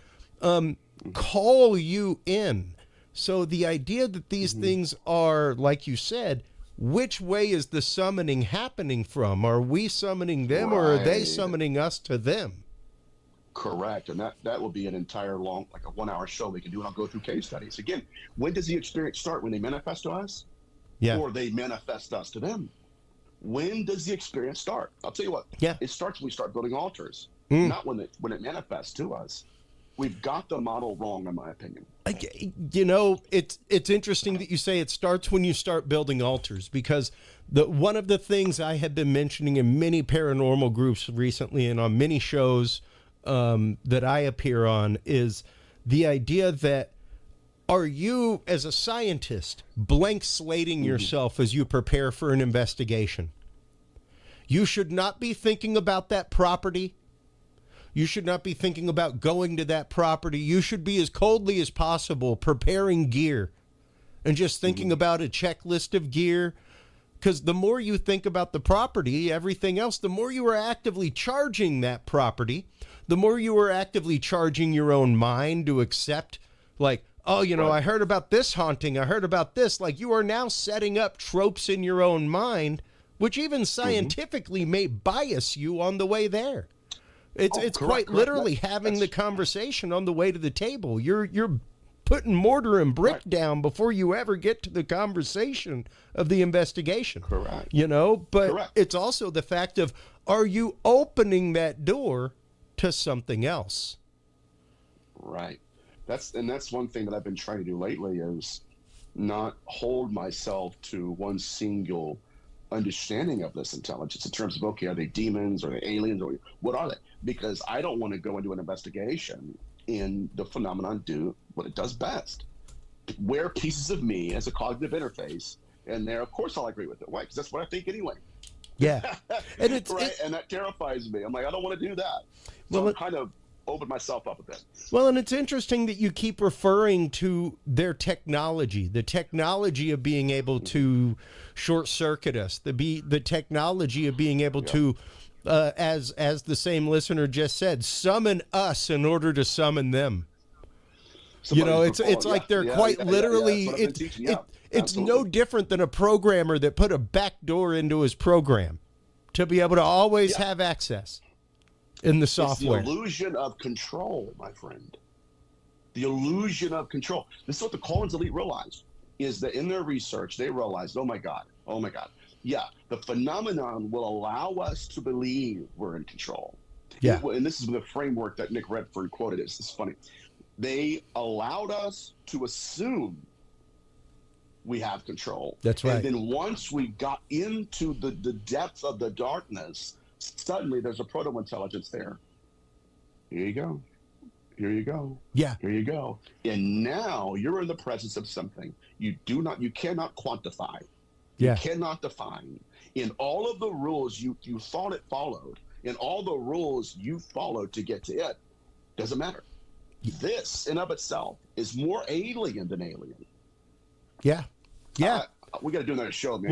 call you in. So the idea that these things are, like you said, which way is the summoning happening from? Are we summoning them, or are they summoning us to them? Correct. And that will be an entire long, like a 1-hour show we can do, and I'll go through case studies. Again, when does the experience start? When they manifest to us? Yeah. Or they manifest us to them? When does the experience start? I'll tell you what. Yeah. It starts when we start building altars, not when it manifests to us. We've got the model wrong, in my opinion. You know, it's interesting that you say it starts when you start building altars, because one of the things I have been mentioning in many paranormal groups recently and on many shows that I appear on is the idea that, are you, as a scientist, blank slating yourself as you prepare for an investigation? You should not be thinking about that property. You should not be thinking about going to that property. You should be as coldly as possible preparing gear and just thinking about a checklist of gear. Because the more you think about the property, everything else, the more you are actively charging that property, the more you are actively charging your own mind to accept, like, oh, you know, I heard about this haunting. I heard about this. Like, you are now setting up tropes in your own mind, which even scientifically may bias you on the way there. It's quite literally having the conversation on the way to the table. You're putting mortar and brick down before you ever get to the conversation of the investigation. Correct. You know, but it's also the fact of, are you opening that door to something else? Right. That's one thing that I've been trying to do lately, is not hold myself to one single understanding of this intelligence in terms of, okay, are they demons, or are they aliens, or what are they? Because I don't want to go into an investigation and the phenomenon do what it does best. Wear pieces of me as a cognitive interface, and there, of course, I'll agree with it. Why? Because that's what I think anyway. Yeah. And it's and that terrifies me. I'm like, I don't want to do that. So I'm kind of open myself up a bit. Well, and it's interesting that you keep referring to their technology, the technology of being able to short circuit us, the technology of being able to, as the same listener just said, summon us in order to summon them. You know, it's like they're quite literally. That's what I've been teaching. Yeah, it's no different than a programmer that put a backdoor into his program to be able to always have access in the software. It's the illusion of control, my friend. The illusion of control. This is what the Collins elite realized, is that in their research, they realized, oh my God. Yeah, the phenomenon will allow us to believe we're in control. Yeah. And this is the framework that Nick Redfern quoted. It's funny. They allowed us to assume we have control. That's right. And then once we got into the depth of the darkness, suddenly there's a proto-intelligence there. Here you go. Yeah. Here you go. And now you're in the presence of something you cannot quantify. Yeah. You cannot define. In all of the rules you thought it followed, in all the rules you followed to get to it, doesn't matter. This in of itself is more alien than alien. Yeah. We got to do another show, man.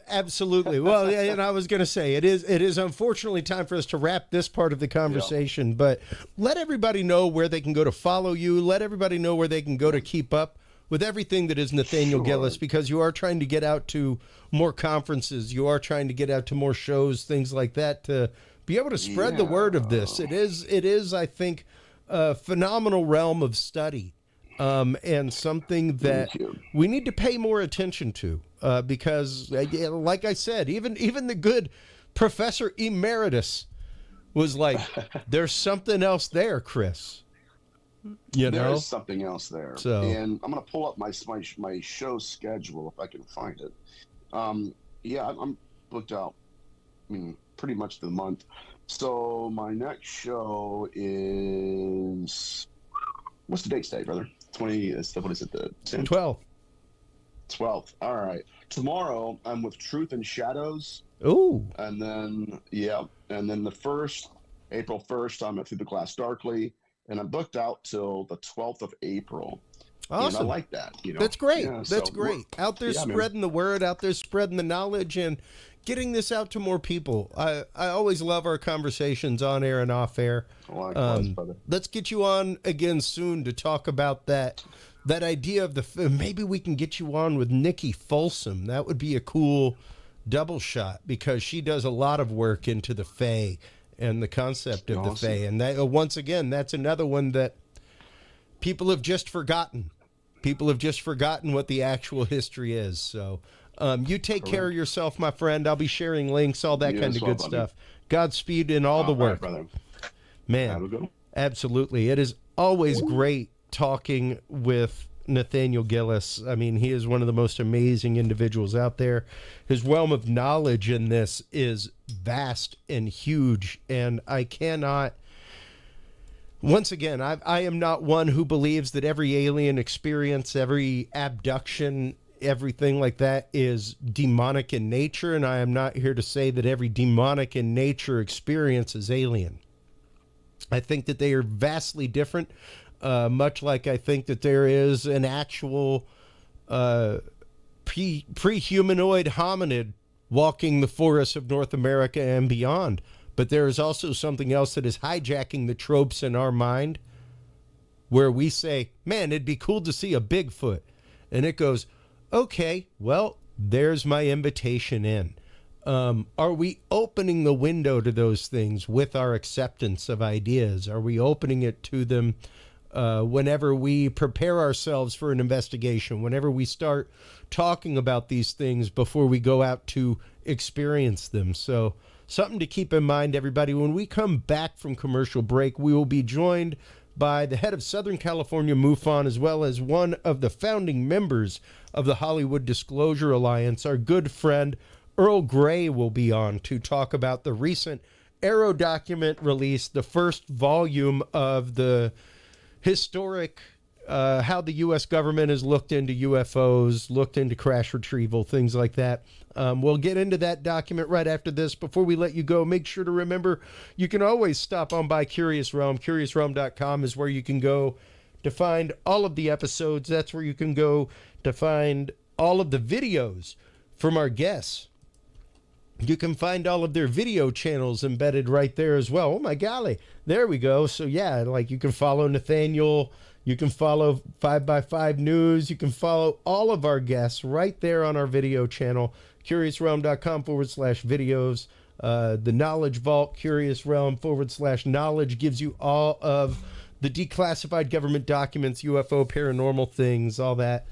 Absolutely. Well, yeah, and I was going to say it is unfortunately time for us to wrap this part of the conversation. But let everybody know where they can go to follow you. Let everybody know where they can go to keep up with everything that is Nathaniel Gillis, because you are trying to get out to more conferences. You are trying to get out to more shows, things like that, to be able to spread the word of this. It is, I think, a phenomenal realm of study. And something that we need to pay more attention to, because, like I said, even the good Professor Emeritus was like, "There's something else there, Chris." There's something else there. So, and I'm going to pull up my show schedule if I can find it. I'm booked out. Pretty much the month. So my next show is, what's the date today, brother? 20, what is it, the 10th? 12th. All right. Tomorrow, I'm with Truth and Shadows. Ooh. And then, the April 1st, I'm at Through the Glass Darkly, and I'm booked out till the 12th of April. Awesome. And I like that. That's great. That's great. Out there spreading the word, out there spreading the knowledge, and getting this out to more people. I always love our conversations on air and off air. Let's get you on again soon to talk about that idea of maybe we can get you on with Nikki Folsom. That would be a cool double shot, because she does a lot of work into the Fae and the concept of the Fae. And that, once again, that's another one that people have just forgotten. People have just forgotten what the actual history is. So you take care of yourself, my friend. I'll be sharing links, all that kind of good stuff. Godspeed in all the work. Right, man, absolutely. It is always great talking with Nathaniel Gillis. I mean, he is one of the most amazing individuals out there. His realm of knowledge in this is vast and huge, and I cannot... Once again, I am not one who believes that every alien experience, every abduction, everything like that is demonic in nature, and I am not here to say that every demonic in nature experience is alien. I think that they are vastly different, much like I think that there is an actual pre-humanoid hominid walking the forests of North America and beyond. But there is also something else that is hijacking the tropes in our mind, where we say, man, it'd be cool to see a Bigfoot. And it goes, okay, well, there's my invitation in. Are we opening the window to those things with our acceptance of ideas? Are we opening it to them whenever we prepare ourselves for an investigation, whenever we start talking about these things before we go out to experience them? So something to keep in mind, everybody. When we come back from commercial break, we will be joined by the head of Southern California MUFON, as well as one of the founding members of the Hollywood Disclosure Alliance. Our good friend Earl Grey will be on to talk about the recent AARO document release, the first volume of the historic how the U.S. government has looked into UFOs, looked into crash retrieval, things like that. We'll get into that document right after this. Before we let you go, make sure to remember you can always stop on by Curious Realm. CuriousRealm.com is where you can go to find all of the episodes. That's where you can go to find all of the videos from our guests. You can find all of their video channels embedded right there as well. Oh, my golly. There we go. So, yeah, like you can follow Nathaniel You can follow 5x5 News. You can follow all of our guests right there on our video channel, curiousrealm.com/videos. The Knowledge Vault, Curious Realm /knowledge gives you all of the declassified government documents, UFO, paranormal things, all that.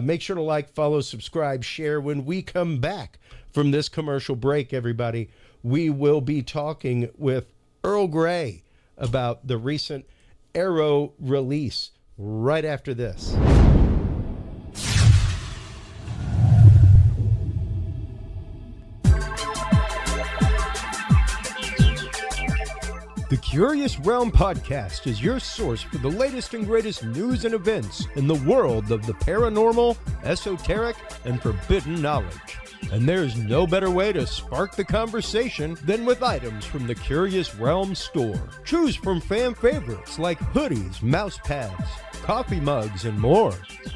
Make sure to like, follow, subscribe, share. When we come back from this commercial break, everybody, we will be talking with Earl Grey about the recent AARO release right after this. The Curious Realm Podcast is your source for the latest and greatest news and events in the world of the paranormal, esoteric, and forbidden knowledge. And there's no better way to spark the conversation than with items from the Curious Realm store. Choose from fan favorites like hoodies, mouse pads, coffee mugs, and more.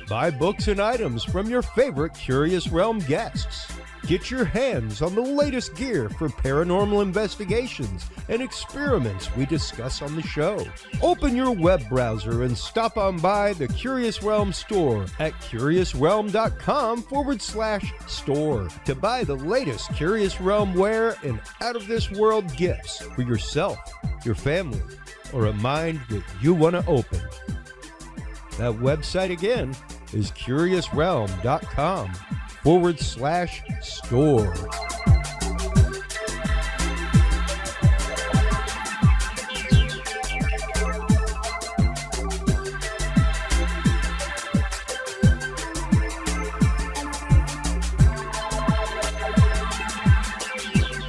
Buy books and items from your favorite Curious Realm guests. Get your hands on the latest gear for paranormal investigations and experiments we discuss on the show. Open your web browser and stop on by the Curious Realm store at curiousrealm.com/store to buy the latest Curious Realm wear and out-of-this-world gifts for yourself, your family, or a mind that you want to open. That website again is curiousrealm.com/store.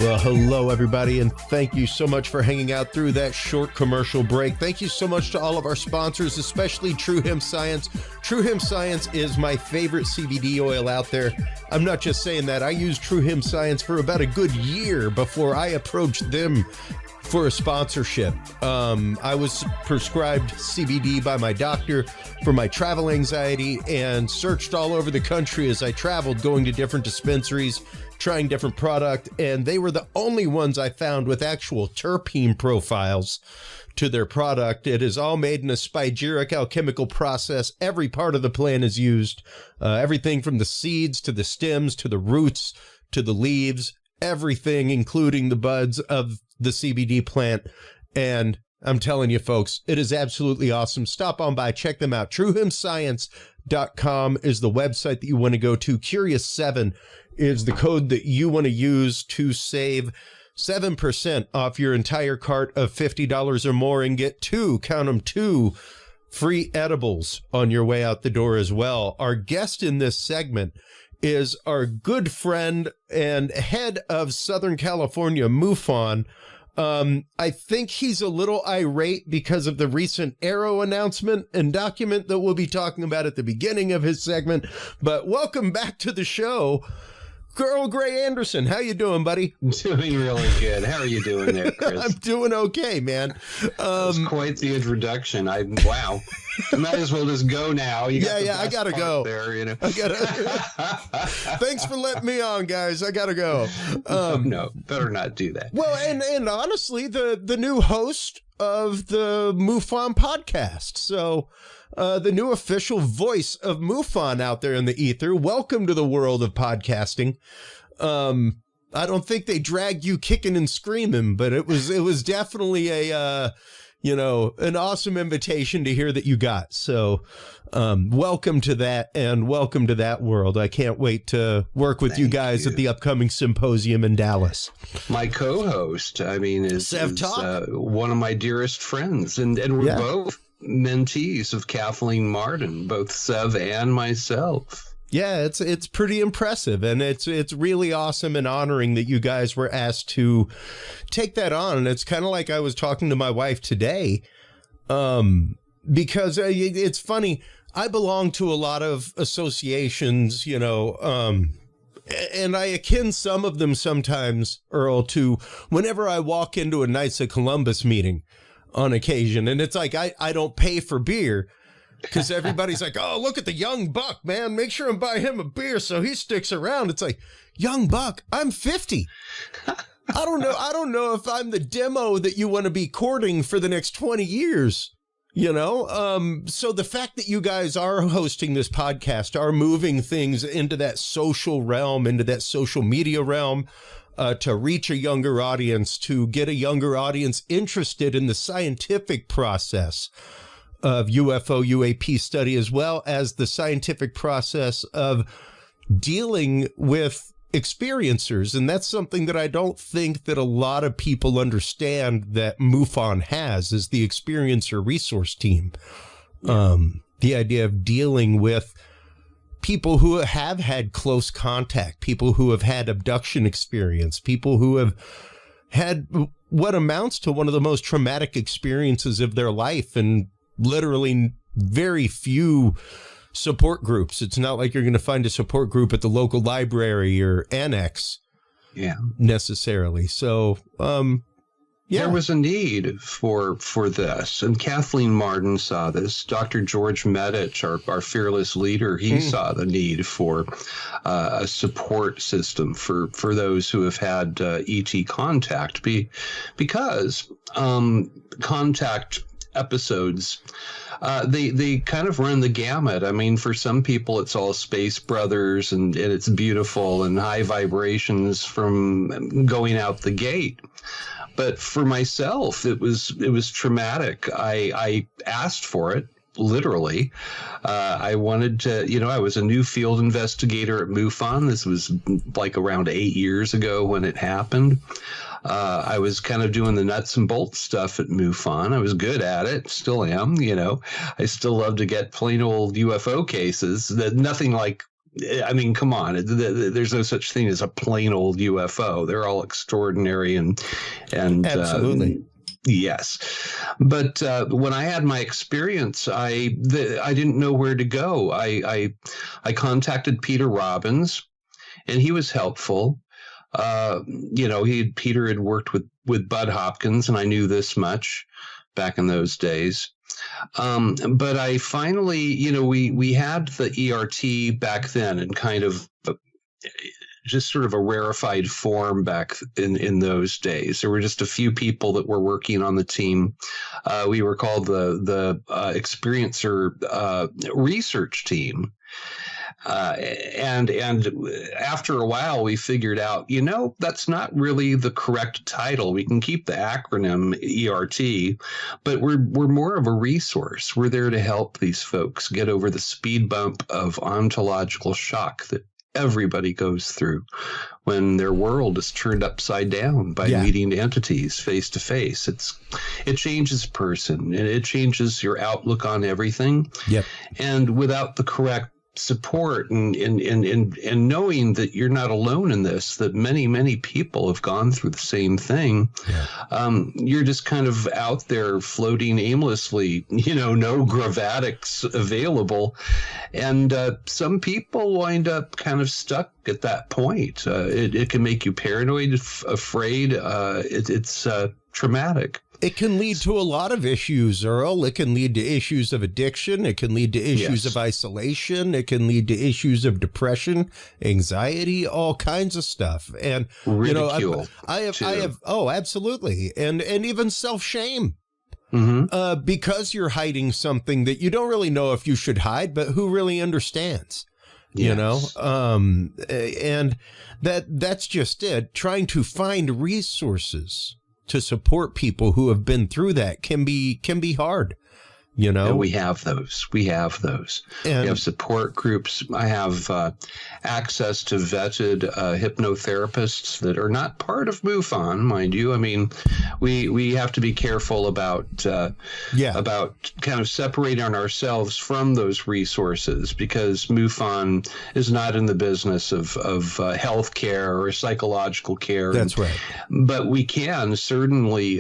Well, hello, everybody, and thank you so much for hanging out through that short commercial break. Thank you so much to all of our sponsors, especially True Hemp Science. True Hemp Science is my favorite CBD oil out there. I'm not just saying that. I used True Hemp Science for about a good year before I approached them for a sponsorship. I was prescribed CBD by my doctor for my travel anxiety and searched all over the country as I traveled, going to different dispensaries, trying different product, and they were the only ones I found with actual terpene profiles to their product. It is all made in a spagyric alchemical process. Every part of the plant is used, everything from the seeds to the stems to the roots to the leaves, everything, including the buds of the CBD plant. And I'm telling you, folks, it is absolutely awesome. Stop on by, check them out. TrueHempScience.com is the website that you want to go to. Curious7 is the code that you want to use to save 7% off your entire cart of $50 or more and get two free edibles on your way out the door as well. Our guest in this segment is our good friend and head of Southern California MUFON. I think he's a little irate because of the recent AARO announcement and document that we'll be talking about at the beginning of his segment. But welcome back to the show, Earl Grey Anderson. How you doing, buddy? I'm doing really good. How are you doing there, Chris? I'm doing okay, man. That's quite the introduction. Wow. I might as well just go now. I gotta go. There, you know. Thanks for letting me on, guys. I gotta go. No, better not do that. Well, and honestly, the new host of the MUFON podcast. So the new official voice of MUFON out there in the ether. Welcome to the world of podcasting. I don't think they dragged you kicking and screaming, but it was definitely an awesome invitation to hear that you got. So welcome to that, and welcome to that world. I can't wait to work with you guys at the upcoming symposium in Dallas. My co-host, is one of my dearest friends, and we're both mentees of Kathleen Martin, both Sev and myself. Yeah, it's pretty impressive, and it's really awesome and honoring that you guys were asked to take that on. And it's kind of like I was talking to my wife today, because it's funny. I belong to a lot of associations, and I akin some of them sometimes, Earl, to whenever I walk into a Knights of Columbus meeting on occasion, and it's like I don't pay for beer because everybody's like, oh, look at the young buck, man, make sure and buy him a beer so he sticks around. It's like, young buck, I'm 50. I don't know if I'm the demo that you want to be courting for the next 20 years. So the fact that you guys are hosting this podcast, are moving things into that social realm, into that social media realm, to reach a younger audience, to get a younger audience interested in the scientific process of UFO UAP study, as well as the scientific process of dealing with experiencers. And that's something that I don't think that a lot of people understand that MUFON has, is the experiencer resource team. The idea of dealing with people who have had close contact, people who have had abduction experience, people who have had what amounts to one of the most traumatic experiences of their life, and literally very few support groups. It's not like you're going to find a support group at the local library or annex necessarily. So, There was a need for this, and Kathleen Martin saw this. Dr. George Medich, our fearless leader, he saw the need for a support system for those who have had ET contact, because contact episodes, they kind of run the gamut. I mean, for some people, it's all Space Brothers and it's beautiful and high vibrations from going out the gate. But for myself, it was traumatic. I asked for it, literally. I wanted to, I was a new field investigator at MUFON. This was like around 8 years ago when it happened. I was kind of doing the nuts and bolts stuff at MUFON. I was good at it, still am, I still love to get plain old UFO cases. That nothing like, I mean, come on, there's no such thing as a plain old UFO. They're all extraordinary and absolutely. Yes. But when I had my experience, I didn't know where to go. I contacted Peter Robbins, and he was helpful. Peter had worked with Bud Hopkins, and I knew this much back in those days. But I finally, we had the ERT back then, and kind of just sort of a rarefied form back in those days. There were just a few people that were working on the team. We were called the experiencer research team. And after a while, we figured out, that's not really the correct title. We can keep the acronym ERT, but we're more of a resource. We're there to help these folks get over the speed bump of ontological shock that everybody goes through when their world is turned upside down by meeting entities face to face. It changes a person, and it changes your outlook on everything. Yep. And without the correct support and knowing that you're not alone in this, that many people have gone through the same thing. You're just kind of out there floating aimlessly, no gravatics available, and some people wind up kind of stuck at that point. It can make you paranoid, afraid. It's traumatic. It can lead to a lot of issues, Earl. It can lead to issues of addiction. It can lead to issues of isolation. It can lead to issues of depression, anxiety, all kinds of stuff. And ridicule. I have. Oh, absolutely. And even self-shame. Because you're hiding something that you don't really know if you should hide, but who really understands? Yes. And that's just it. Trying to find resources to support people who have been through that can be hard. And we have those. And we have support groups. I have access to vetted hypnotherapists that are not part of MUFON, mind you. I mean, we have to be careful about kind of separating ourselves from those resources, because MUFON is not in the business of healthcare or psychological care. That's right. But we can certainly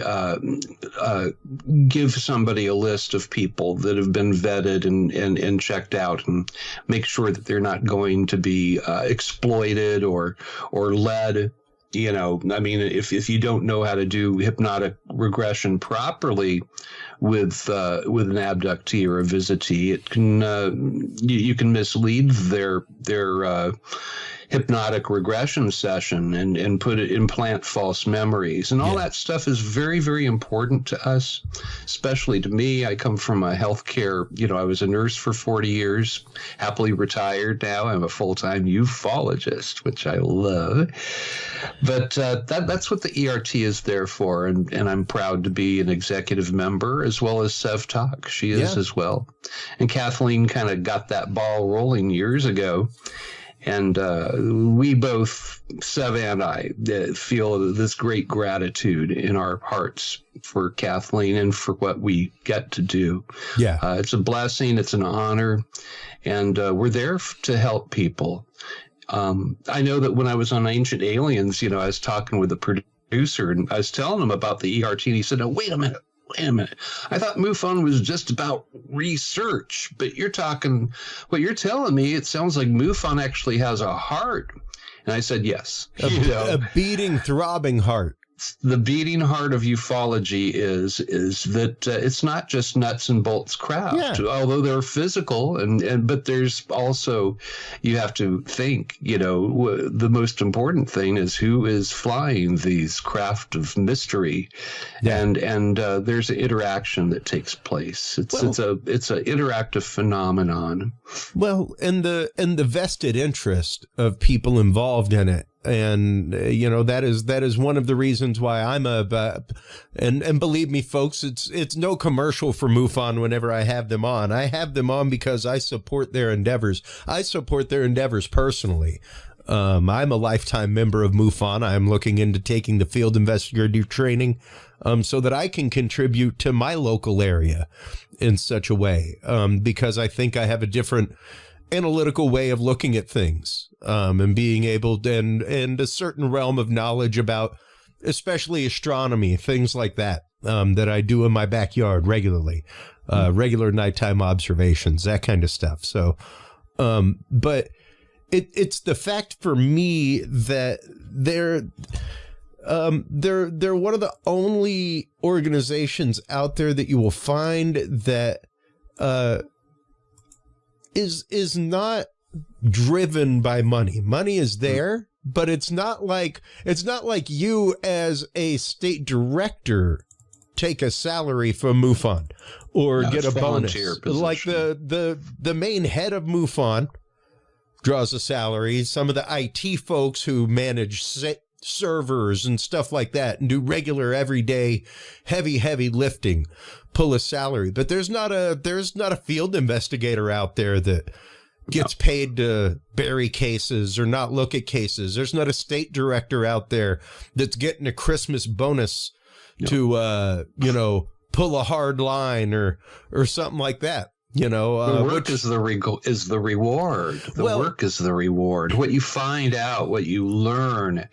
give somebody a list of people that have been vetted and checked out, and make sure that they're not going to be exploited or led. I mean, if you don't know how to do hypnotic regression properly with an abductee or a visitee, it can you can mislead their hypnotic regression session and implant false memories. And all that stuff is very, very important to us, especially to me. I come from a healthcare, I was a nurse for 40 years, happily retired now. I'm a full-time ufologist, which I love. But that's what the ERT is there for. And I'm proud to be an executive member as well as Sev Talk. She is as well. And Kathleen kind of got that ball rolling years ago. And we both, Sev and I, feel this great gratitude in our hearts for Kathleen and for what we get to do. Yeah, it's a blessing. It's an honor. And we're there to help people. I know that when I was on Ancient Aliens, I was talking with the producer and I was telling him about the ERT. And he said, "Oh, wait a minute. I thought MUFON was just about research, but what you're telling me, it sounds like MUFON actually has a heart." And I said, yes. A beating, throbbing heart. The beating heart of ufology is that it's not just nuts and bolts craft, although they're physical, but there's also, you have to think, the most important thing is who is flying these craft of mystery, and there's an interaction that takes place. It's an interactive phenomenon. Well, and the vested interest of people involved in it. And, that is one of the reasons why I'm and believe me, folks, it's no commercial for MUFON whenever I have them on. I have them on because I support their endeavors. I support their endeavors personally. I'm a lifetime member of MUFON. I'm looking into taking the field investigator training so that I can contribute to my local area in such a way, because I think I have a different analytical way of looking at things, and being able to, and a certain realm of knowledge about, especially astronomy, things like that, that I do in my backyard regularly, regular nighttime observations, that kind of stuff. So, but it's the fact for me that they're one of the only organizations out there that you will find that, is not driven by money. Money is there, but it's not like you as a state director take a salary from MUFON or get a bonus. Position. Like the main head of MUFON draws a salary. Some of the IT folks who manage servers and stuff like that and do regular everyday heavy lifting pull a salary, but there's not a field investigator out there that gets paid to bury cases or not look at cases. There's not a state director out there that's getting a Christmas bonus to pull a hard line or something like that. The work is the reward. The work is the reward. What you find out, what you learn,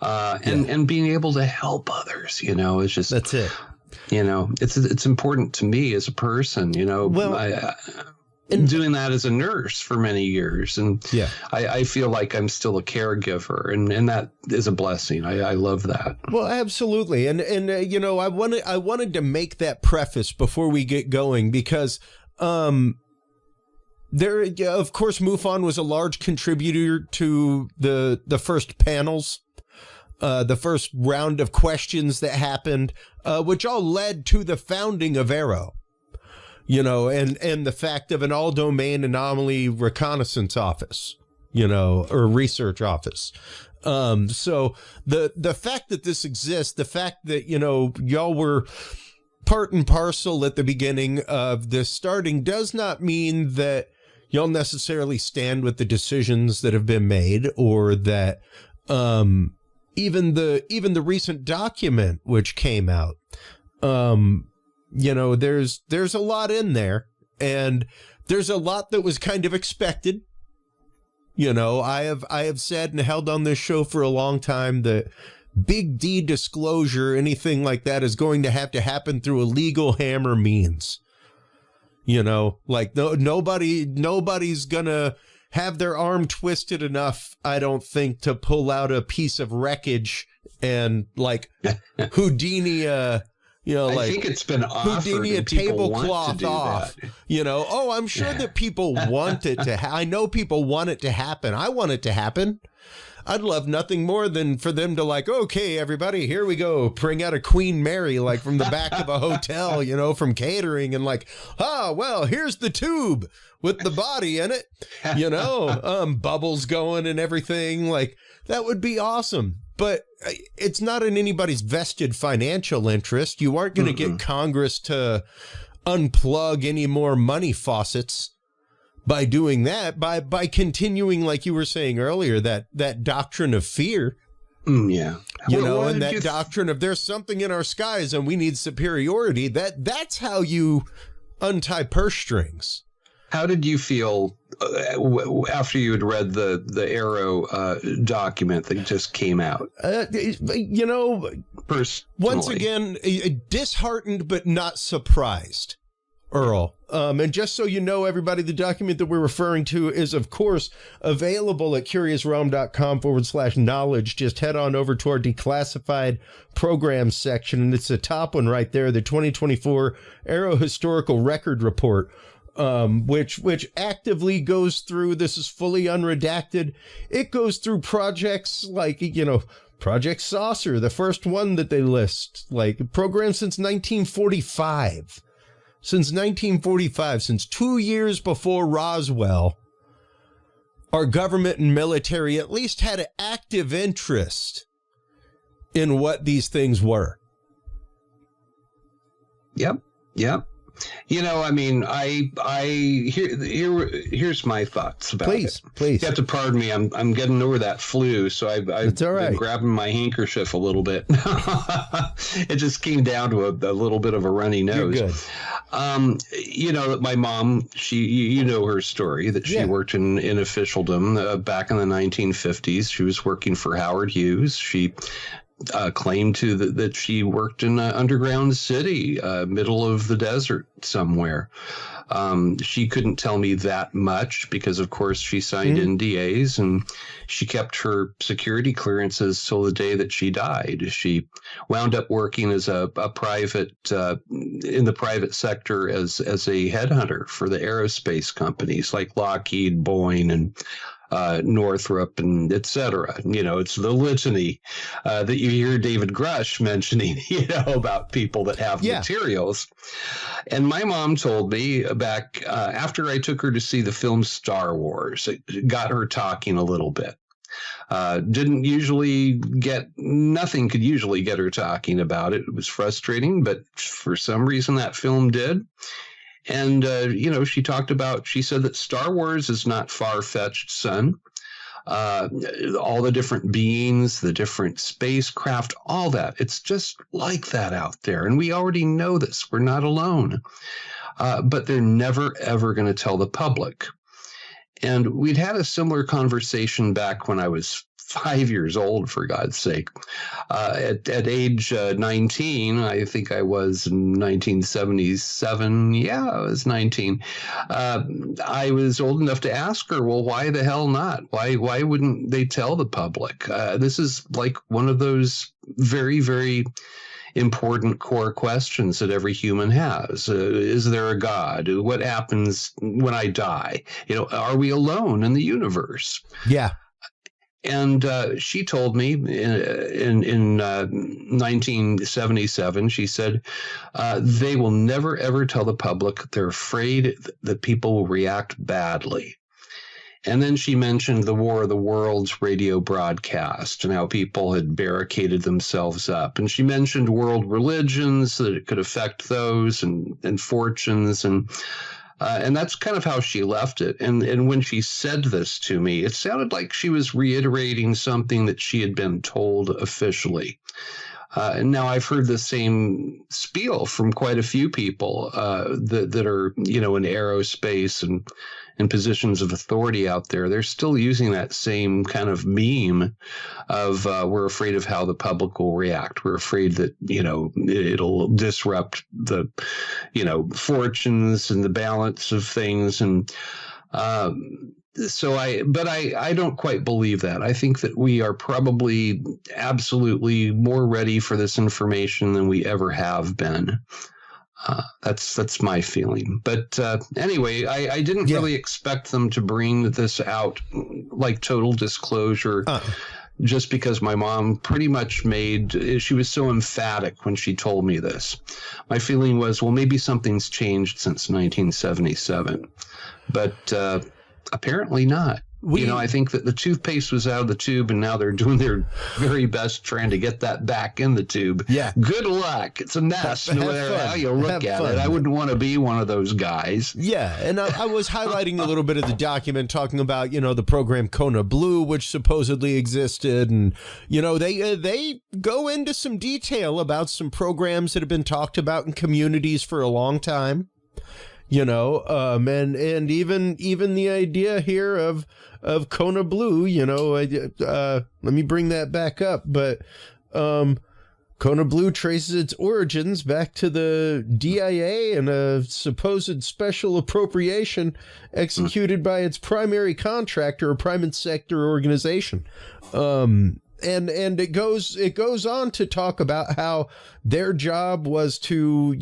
and being able to help others. It's just that's it. It's important to me as a person. And doing that as a nurse for many years, and I feel like I'm still a caregiver, and that is a blessing. I love that. Well, absolutely, and I wanted to make that preface before we get going because. Of course, MUFON was a large contributor to the first panels, the first round of questions that happened, which all led to the founding of AARO, and the fact of an all-domain anomaly reconnaissance office, or research office. So the fact that this exists, the fact that, y'all were part and parcel at the beginning of this starting does not mean that y'all necessarily stand with the decisions that have been made, or that even the recent document which came out, there's a lot in there, and there's a lot that was kind of expected. I have said and held on this show for a long time that big D disclosure, anything like that, is going to have to happen through a legal hammer means. Nobody's gonna have their arm twisted enough, I don't think, to pull out a piece of wreckage and Houdini, I think it's been offered. Houdini a tablecloth off. I'm sure that people want it to. I know people want it to happen. I want it to happen. I'd love nothing more than for them to like, okay, everybody, here we go. Bring out a Queen Mary, like from the back of a hotel, you know, from catering, and like, well, here's the tube with the body in it, you know, bubbles going and everything. Like, that would be awesome. But it's not in anybody's vested financial interest. You aren't going to get Congress to unplug any more money faucets by doing that, by continuing, like you were saying earlier, that doctrine of fear. Yeah. You know, and that doctrine of there's something in our skies and we need superiority. That's how you untie purse strings. How did you feel after you had read the AARO document that just came out? You know, personally, once again, disheartened but not surprised, Earl. And just so you know, everybody, the document that we're referring to is, of course, available at curiousrealm.com/knowledge. Just head on over to our declassified programs section, and it's the top one right there, the 2024 AARO Historical Record Report. Which actively goes through, this is fully unredacted. It goes through projects like, you know, Project Saucer, the first one that they list, like programs since 1945. Since 1945, since 2 years before Roswell, our government and military at least had an active interest in what these things were. Yep. You know, I mean, here's my thoughts about it. Please. You have to pardon me. I'm getting over that flu, so I've been grabbing my handkerchief a little bit. It just came down to a little bit of a runny nose. You're good. You know, my mom, you know her story, that she worked in officialdom back in the 1950s. She was working for Howard Hughes. She claimed that she worked in an underground city, middle of the desert somewhere. She couldn't tell me that much because, of course, she signed NDAs, and she kept her security clearances till the day that she died. She wound up working as a private in the private sector as a headhunter for the aerospace companies like Lockheed, Boeing, and Northrop, and et cetera. You know, it's the litany that you hear David Grush mentioning, you know, about people that have materials. And my mom told me back after I took her to see the film Star Wars, it got her talking a little bit. Nothing could usually get her talking about it. It was frustrating, but for some reason that film did. And, you know, she said that Star Wars is not far-fetched, son. All the different beings, the different spacecraft, all that. It's just like that out there. And we already know this. We're not alone. But they're never, ever going to tell the public. And we'd had a similar conversation back when I was 5 years old, for God's sake. At age 19, I think I was in 1977. Yeah, I was 19. I was old enough to ask her, well, why the hell not? Why wouldn't they tell the public? This is like one of those very, very important core questions that every human has. Is there a God? What happens when I die? You know, are we alone in the universe? Yeah. And she told me in 1977, she said, they will never, ever tell the public. They're afraid that people will react badly. And then she mentioned the War of the Worlds radio broadcast and how people had barricaded themselves up. And she mentioned world religions, that it could affect those, and fortunes, and that's kind of how she left it. And when she said this to me, it sounded like she was reiterating something that she had been told officially. And now I've heard the same spiel from quite a few people that are, you know, in aerospace and in positions of authority out there. They're still using that same kind of meme of we're afraid of how the public will react. We're afraid that, you know, it'll disrupt the, you know, fortunes and the balance of things. And so I don't quite believe that. I think that we are probably absolutely more ready for this information than we ever have been. That's my feeling. But anyway, I didn't really expect them to bring this out like total disclosure. Just because my mom pretty much she was so emphatic when she told me this. My feeling was, well, maybe something's changed since 1977, but apparently not. I think that the toothpaste was out of the tube, and now they're doing their very best trying to get that back in the tube. Yeah. Good luck. It's a mess, no matter how you look at it. I wouldn't want to be one of those guys. Yeah, and I was highlighting a little bit of the document talking about, the program Kona Blue, which supposedly existed, and, they go into some detail about some programs that have been talked about in communities for a long time. And even the idea here of Kona Blue, let me bring that back up. But Kona Blue traces its origins back to the DIA and a supposed special appropriation executed by its primary contractor, a private sector organization. And it goes on to talk about how their job was to,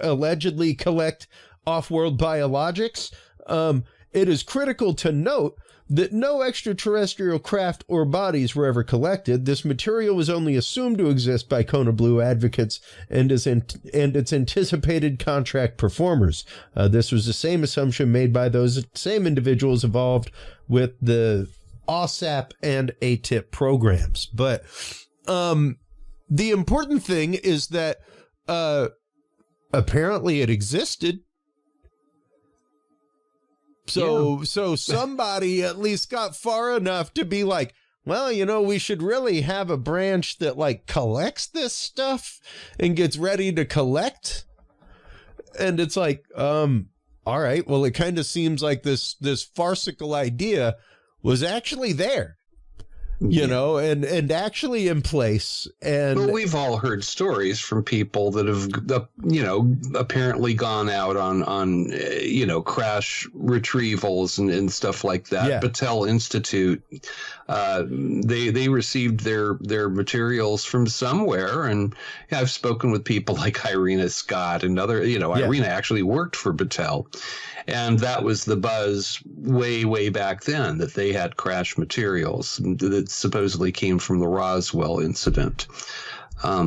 allegedly collect off-world biologics. It is critical to note that no extraterrestrial craft or bodies were ever collected. This material was only assumed to exist by Kona Blue advocates and its anticipated contract performers. This was the same assumption made by those same individuals involved with the OSAP and ATIP programs. But the important thing is that apparently it existed. So somebody at least got far enough to be like, well, we should really have a branch that like collects this stuff and gets ready to collect. And it's like, all right, well, it kind of seems like this farcical idea was actually there, and actually in place. And well, we've all heard stories from people that have, apparently gone out on crash retrievals and stuff like that. Yeah. Battelle Institute, they received their materials from somewhere, and I've spoken with people like Irina Scott and other. Irina actually worked for Battelle. And that was the buzz way, way back then, that they had crash materials that supposedly came from the Roswell incident. I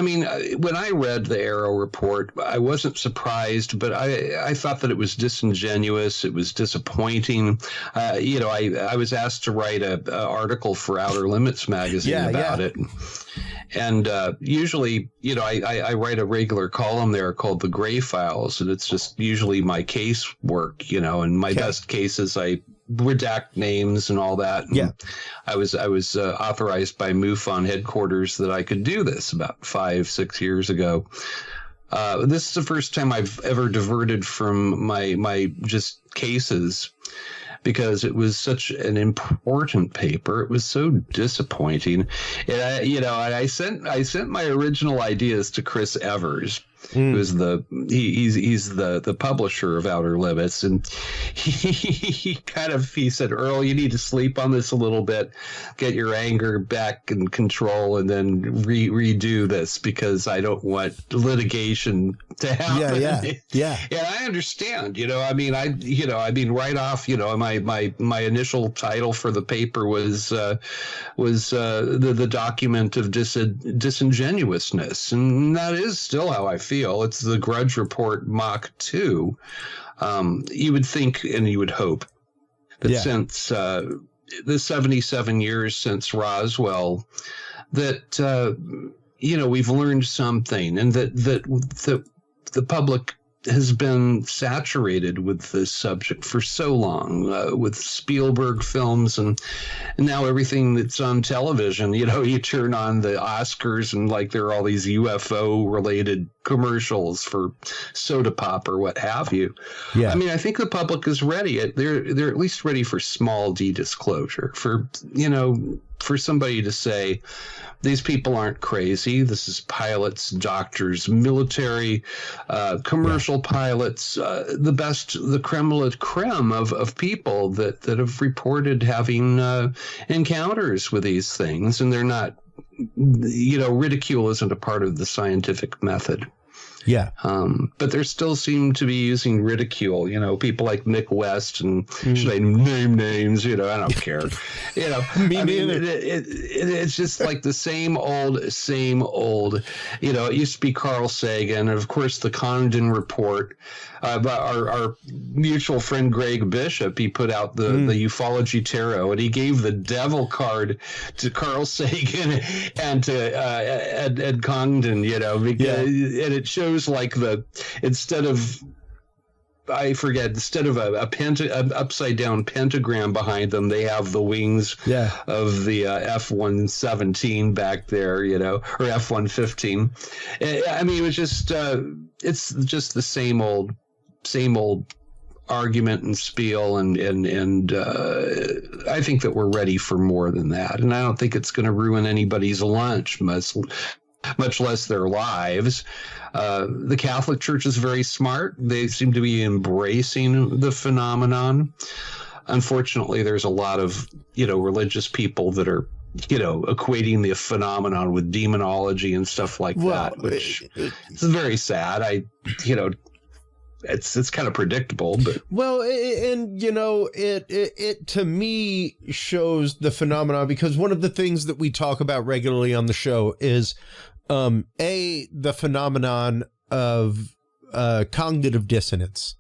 mean, when I read the AARO report, I wasn't surprised, but I thought that it was disingenuous. It was disappointing. I was asked to write an article for Outer Limits magazine about it. And usually, I write a regular column there called The Gray Files, and it's just usually my case work, and my best cases, I redact names and all that. And yeah. I was authorized by MUFON headquarters that I could do this about 5-6 years ago. This is the first time I've ever diverted from my just cases, because it was such an important paper. It was so disappointing. And I sent my original ideas to Chris Evers, who's he's the publisher of Outer Limits, and he said, Earl, you need to sleep on this a little bit, get your anger back in control, and then redo this, because I don't want litigation to happen. Yeah. And I understand. Right off. My initial title for the paper was the document of disingenuousness, and that is still how I feel. It's the Grudge Report Mach 2. You would think and you would hope that since the 77 years since Roswell, that we've learned something, and that the public has been saturated with this subject for so long, with Spielberg films and now everything that's on television. You turn on the Oscars and there are all these UFO related commercials for soda pop or what have you. Yeah. I mean, I think the public is ready. They're at least ready for small D disclosure, for somebody to say, these people aren't crazy. This is pilots, doctors, military, commercial pilots, the creme de la creme of people that have reported having encounters with these things, and they're not, ridicule isn't a part of the scientific method. Yeah. But they still seem to be using ridicule, people like Mick West, and should I name names? I don't care. Me neither. It's just like the same old. It used to be Carl Sagan, and of course the Condon Report. Our mutual friend Greg Bishop, he put out the ufology tarot, and he gave the devil card to Carl Sagan and to Ed Condon, because and it shows like instead of a upside down pentagram behind them, they have the wings of the F-117 back there, or F-115. I mean, it was just it's just the same old argument and spiel, and I think that we're ready for more than that, and I don't think it's going to ruin anybody's lunch, much less their lives. The Catholic Church is very smart. They seem to be embracing the phenomenon. Unfortunately, there's a lot of religious people that are equating the phenomenon with demonology and stuff like that, which is very sad. It's kind of predictable, but it to me shows the phenomenon, because one of the things that we talk about regularly on the show is the phenomenon of cognitive dissonance,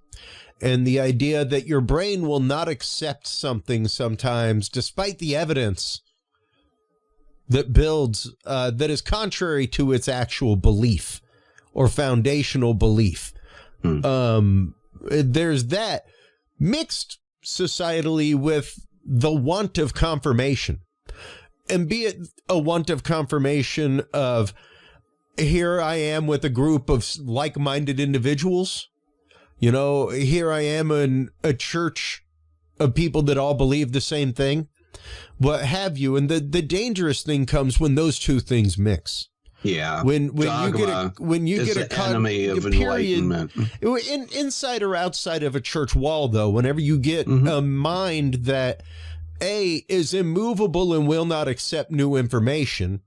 and the idea that your brain will not accept something sometimes despite the evidence that builds that is contrary to its actual belief or foundational belief. There's that mixed societally with the want of confirmation, and be it a want of confirmation of, here I am with a group of like-minded individuals, here I am in a church of people that all believe the same thing, what have you. And the dangerous thing comes when those two things mix. Yeah. When you get a enemy of enlightenment. Inside or outside of a church wall, though, whenever you get a mind that is immovable and will not accept new information,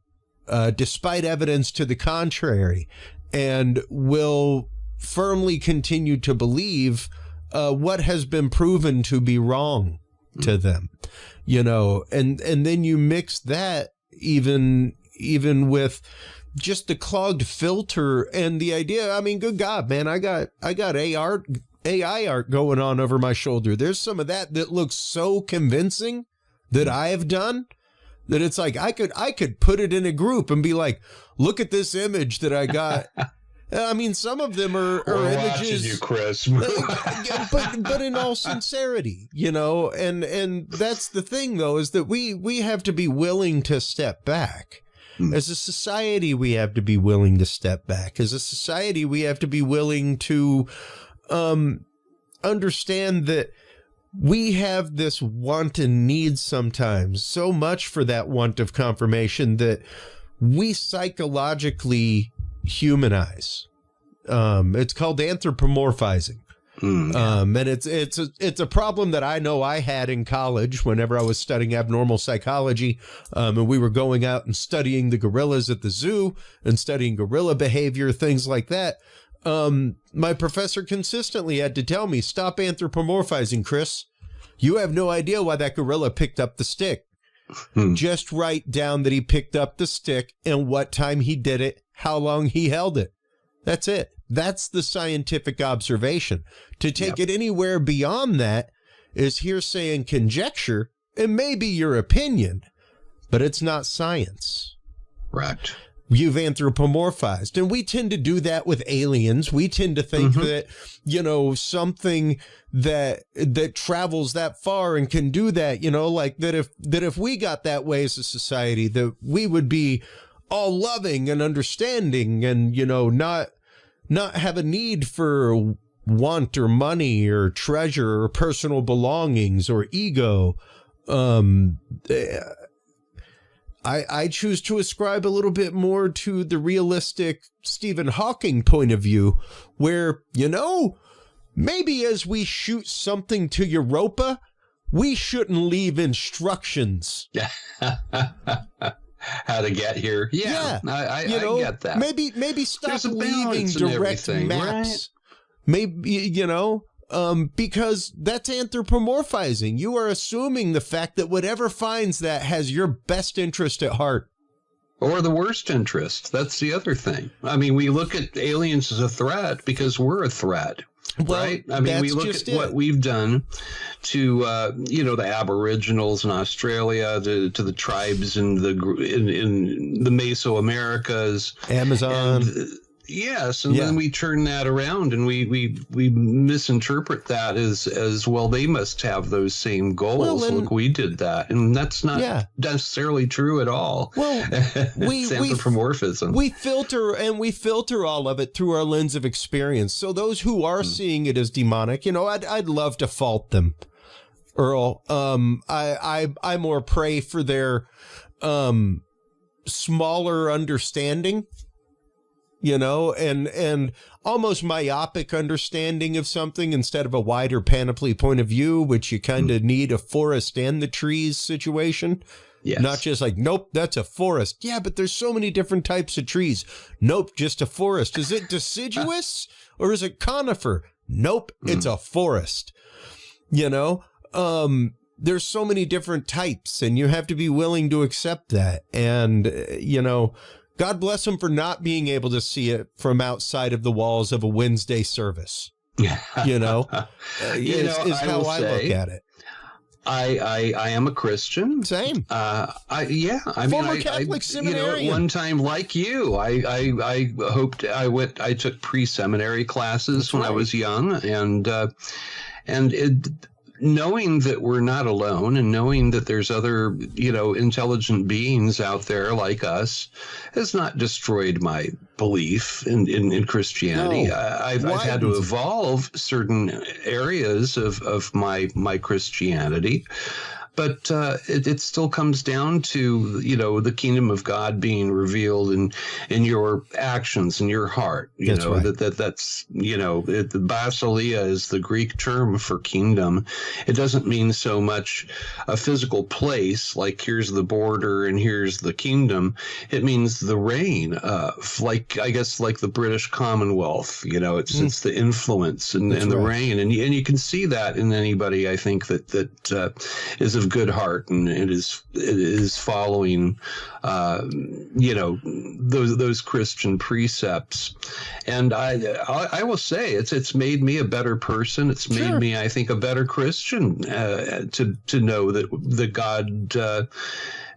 despite evidence to the contrary, and will firmly continue to believe what has been proven to be wrong to them, and then you mix that even with just the clogged filter and the idea. I mean, good God, man, I got AI art going on over my shoulder. There's some of that looks so convincing that I have done that it's like I could put it in a group and be like, look at this image that I got. I mean, some of them are images, you, Chris. but in all sincerity, and that's the thing, though, is that we have to be willing to step back. As a society, we have to be willing to step back. As a society, we have to be willing to understand that we have this want and need sometimes, so much for that want of confirmation that we psychologically humanize. It's called anthropomorphizing. And it's a problem that I know I had in college whenever I was studying abnormal psychology, and we were going out and studying the gorillas at the zoo and studying gorilla behavior, things like that. My professor consistently had to tell me, stop anthropomorphizing, Chris. You have no idea why that gorilla picked up the stick. Just write down that he picked up the stick and what time he did it, how long he held it. That's it. That's the scientific observation. To take it anywhere beyond that is hearsay and conjecture, and maybe your opinion, but it's not science. Right. You've anthropomorphized. And we tend to do that with aliens. We tend to think that, something that travels that far and can do that, like that if we got that way as a society, that we would be all loving and understanding and, not have a need for want or money or treasure or personal belongings or ego. I choose to ascribe a little bit more to the realistic Stephen Hawking point of view, where, maybe as we shoot something to Europa, we shouldn't leave instructions. how to get here. Yeah, I get that. Maybe stop leaving direct everything, maps. Right? Maybe, because that's anthropomorphizing. You are assuming the fact that whatever finds that has your best interest at heart. Or the worst interest. That's the other thing. I mean, we look at aliens as a threat because we're a threat. Well, right? I mean, we look at what we've done to, the Aboriginals in Australia, to the tribes in the Mesoamericas, Amazon. Yes, and then we turn that around and we misinterpret that as well. They must have those same goals. Well, look, we did that, and that's not necessarily true at all. Well, it's anthropomorphism. We filter all of it through our lens of experience. So those who are seeing it as demonic, I'd love to fault them, Earl. I more pray for their smaller understanding. And almost myopic understanding of something instead of a wider panoply point of view, which you kind of need a forest and the trees situation. Yes. Not just like, nope, that's a forest. Yeah, but there's so many different types of trees. Nope, just a forest. Is it deciduous or is it conifer? Nope, it's a forest. There's so many different types and you have to be willing to accept that. And, God bless them for not being able to see it from outside of the walls of a Wednesday service. Is how I look at it. I am a Christian. Same. Former Catholic seminarian. At one time, like you, I took pre-seminary classes when I was young, knowing that we're not alone and knowing that there's other, intelligent beings out there like us has not destroyed my belief in Christianity. No. I've had to evolve certain areas of my Christianity. But it still comes down to, the kingdom of God being revealed in your actions, in your heart. That's right. That's the basileia is the Greek term for kingdom. It doesn't mean so much a physical place, like here's the border and here's the kingdom. It means the reign of, like the British Commonwealth. It's the influence and the reign, and you can see that in anybody. I think that is of good heart and it is following those Christian precepts. And I will say it's made me a better person. It's made me, I think, a better Christian to know that God that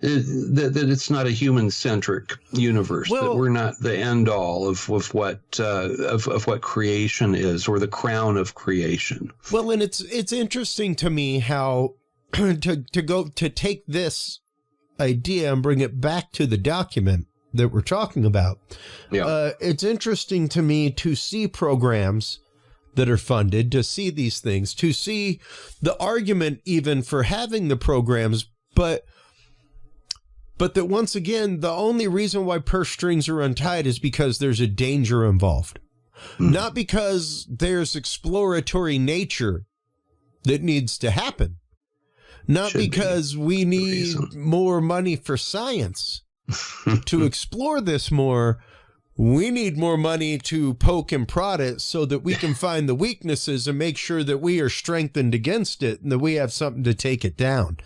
it's not a human-centric universe, that we're not the end-all of what creation is, or the crown of creation. Well, and it's interesting to me how to take this idea and bring it back to the document that we're talking about. Yeah. It's interesting to me to see programs that are funded, to see these things, to see the argument even for having the programs, but that once again, the only reason why purse strings are untied is because there's a danger involved. Not because there's exploratory nature that needs to happen. Not because we need more money for science to explore this more. We need more money to poke and prod it so that we can find the weaknesses and make sure that we are strengthened against it and that we have something to take it down.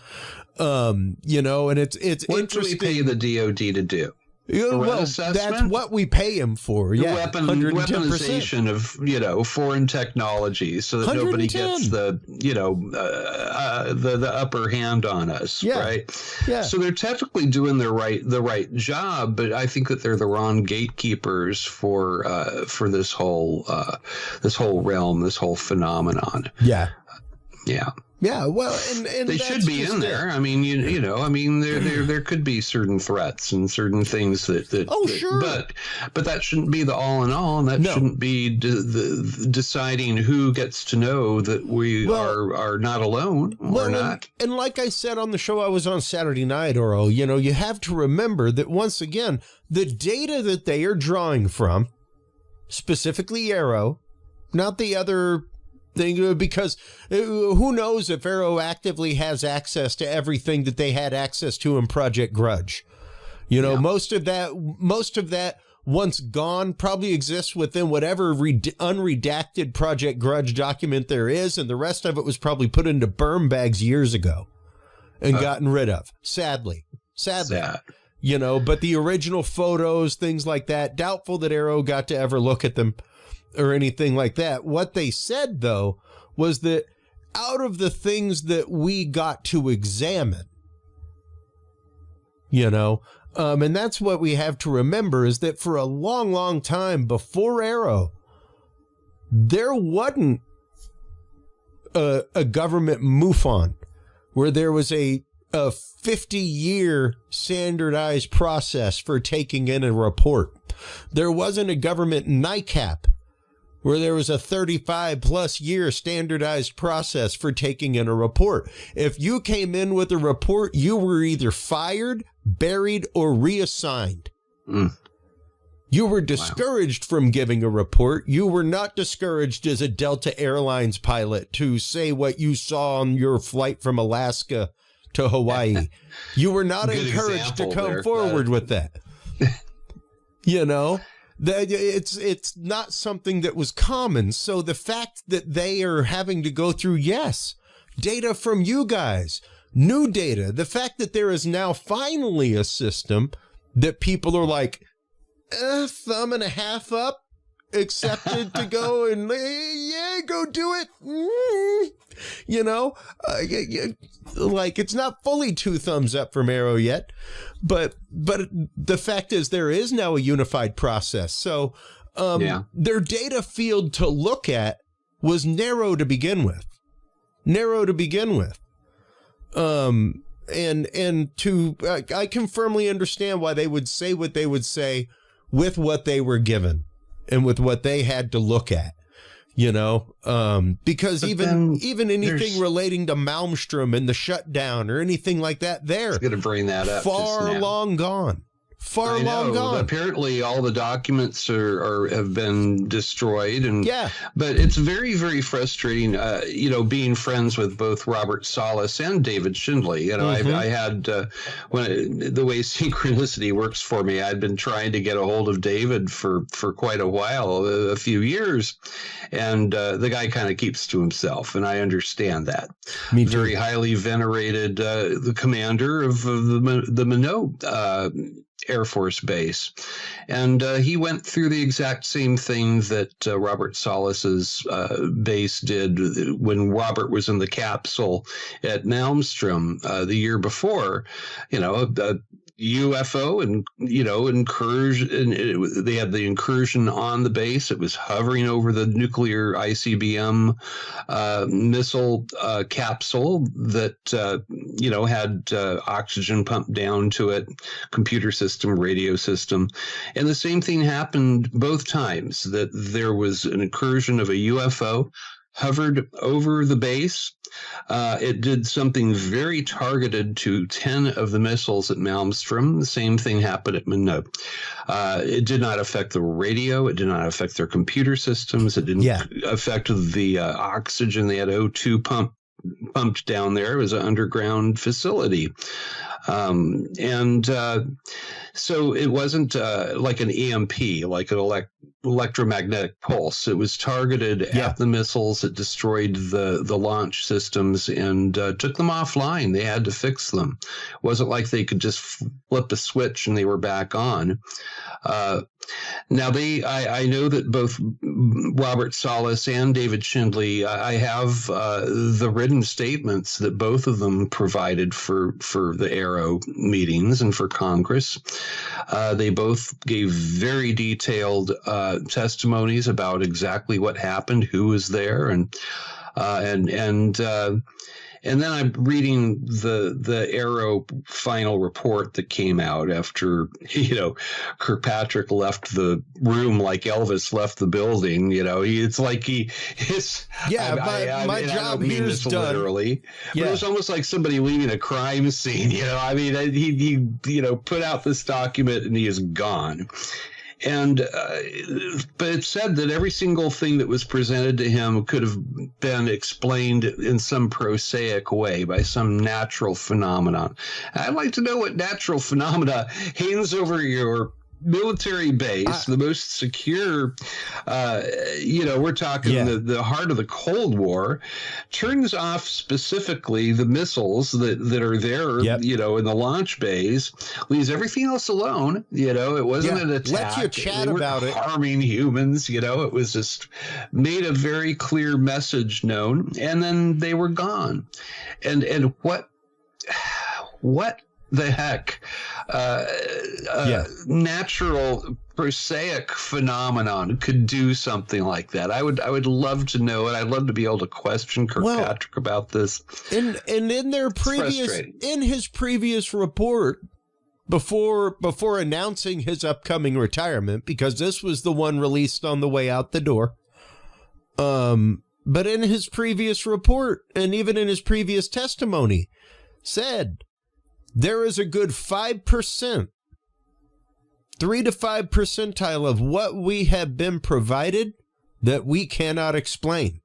And it's what interesting. What do we pay the DOD to do? Well, that's what we pay him for. Yeah, weaponization of foreign technology, so that nobody gets the upper hand on us. Yeah. Right. Yeah. So they're technically doing the right job, but I think that they're the wrong gatekeepers for this whole realm, this whole phenomenon. Yeah. Yeah. Yeah, well, and they should be in there. I mean, there could be certain threats and certain things that sure. But that shouldn't be the all in all, and that shouldn't be deciding who gets to know that we are not alone or not. And like I said on the show I was on Saturday night, Earl, you have to remember that once again, the data that they are drawing from, specifically AARO, not the other thing, because who knows if AARO actively has access to everything that they had access to in Project Grudge. You know, most of that once gone probably exists within whatever unredacted Project Grudge document there is, and the rest of it was probably put into burn bags years ago and gotten rid of. Sadly. Sad. You know, but the original photos, things like that, doubtful that AARO got to ever look at them or anything like that. What they said, though, was that out of the things that we got to examine, you know, and that's what we have to remember, is that for a long, long time before AARO, there wasn't a government MUFON where there was a 50-year standardized process for taking in a report. There wasn't a government NICAP where there was a 35-plus year standardized process for taking in a report. If you came in with a report, you were either fired, buried, or reassigned. You were discouraged from giving a report. You were not discouraged as a Delta Airlines pilot to say what you saw on your flight from Alaska to Hawaii. You were not encouraged to come forward with that. You know, it's not something that was common. So the fact that they are having to go through, data from you guys, new data, the fact that there is now finally a system that people are like, thumb and a half up, accepted to go and go do it. You know, like it's not fully 2 thumbs up from AARO yet, but the fact is there is now a unified process. So their data field to look at was narrow to begin with. And I can firmly understand why they would say what they would say with what they were given and with what they had to look at, you know, because even anything relating to Malmstrom and the shutdown or anything like that, they're going to bring that up. Far long gone. Long gone. Apparently, all the documents have been destroyed, but it's very, very frustrating. You know, being friends with both Robert Salas and David Schindley. You know, I had the way synchronicity works for me. I'd been trying to get a hold of David for quite a while, a few years, and the guy kind of keeps to himself, and I understand that. Me too. Very highly venerated, the commander of the Minot Air Force Base. And he went through the exact same thing that Robert Salas's base did when Robert was in the capsule at Malmstrom the year before. You know, UFO and, you know, incursion. They had the incursion on the base. It was hovering over the nuclear ICBM missile capsule that, you know, had oxygen pumped down to it, computer system, radio system. And the same thing happened both times, that there was an incursion of a UFO hovered over the base. It did something very targeted to 10 of the missiles at Malmstrom. The same thing happened at Minot. It did not affect the radio. It did not affect their computer systems. It didn't affect the oxygen. They had O2 pumped down there. It was an underground facility. So it wasn't like an EMP, like an electromagnetic pulse. It was targeted at the missiles. It destroyed the launch systems and took them offline. They had to fix them. It wasn't like they could just flip a switch and they were back on. Now, I know that both Robert Salas and David Schindley, I have the written statements that both of them provided for the AARO meetings and for Congress. They both gave very detailed testimonies about exactly what happened, who was there, and then I'm reading the AARO final report that came out after, you know, Kirkpatrick left the room like Elvis left the building. You know, it's like my job here is done. Literally, but it was almost like somebody leaving a crime scene. You know, I mean, he you know, put out this document and he is gone. But it said that every single thing that was presented to him could have been explained in some prosaic way by some natural phenomenon. I'd like to know what natural phenomena hangs over your military base, the most secure, we're talking the heart of the Cold War, turns off specifically the missiles that are there, in the launch bays, leaves everything else alone. It wasn't an attack. Lets you chat about it. Harming humans, it was just made a very clear message known, and then they were gone. And what the heck? Natural prosaic phenomenon could do something like that. I would love to know it. I'd love to be able to question Kirkpatrick about this. And in his previous report, before announcing his upcoming retirement, because this was the one released on the way out the door. But in his previous report, and even in his previous testimony, said there is a good 5%, 3 to 5 percentile of what we have been provided that we cannot explain.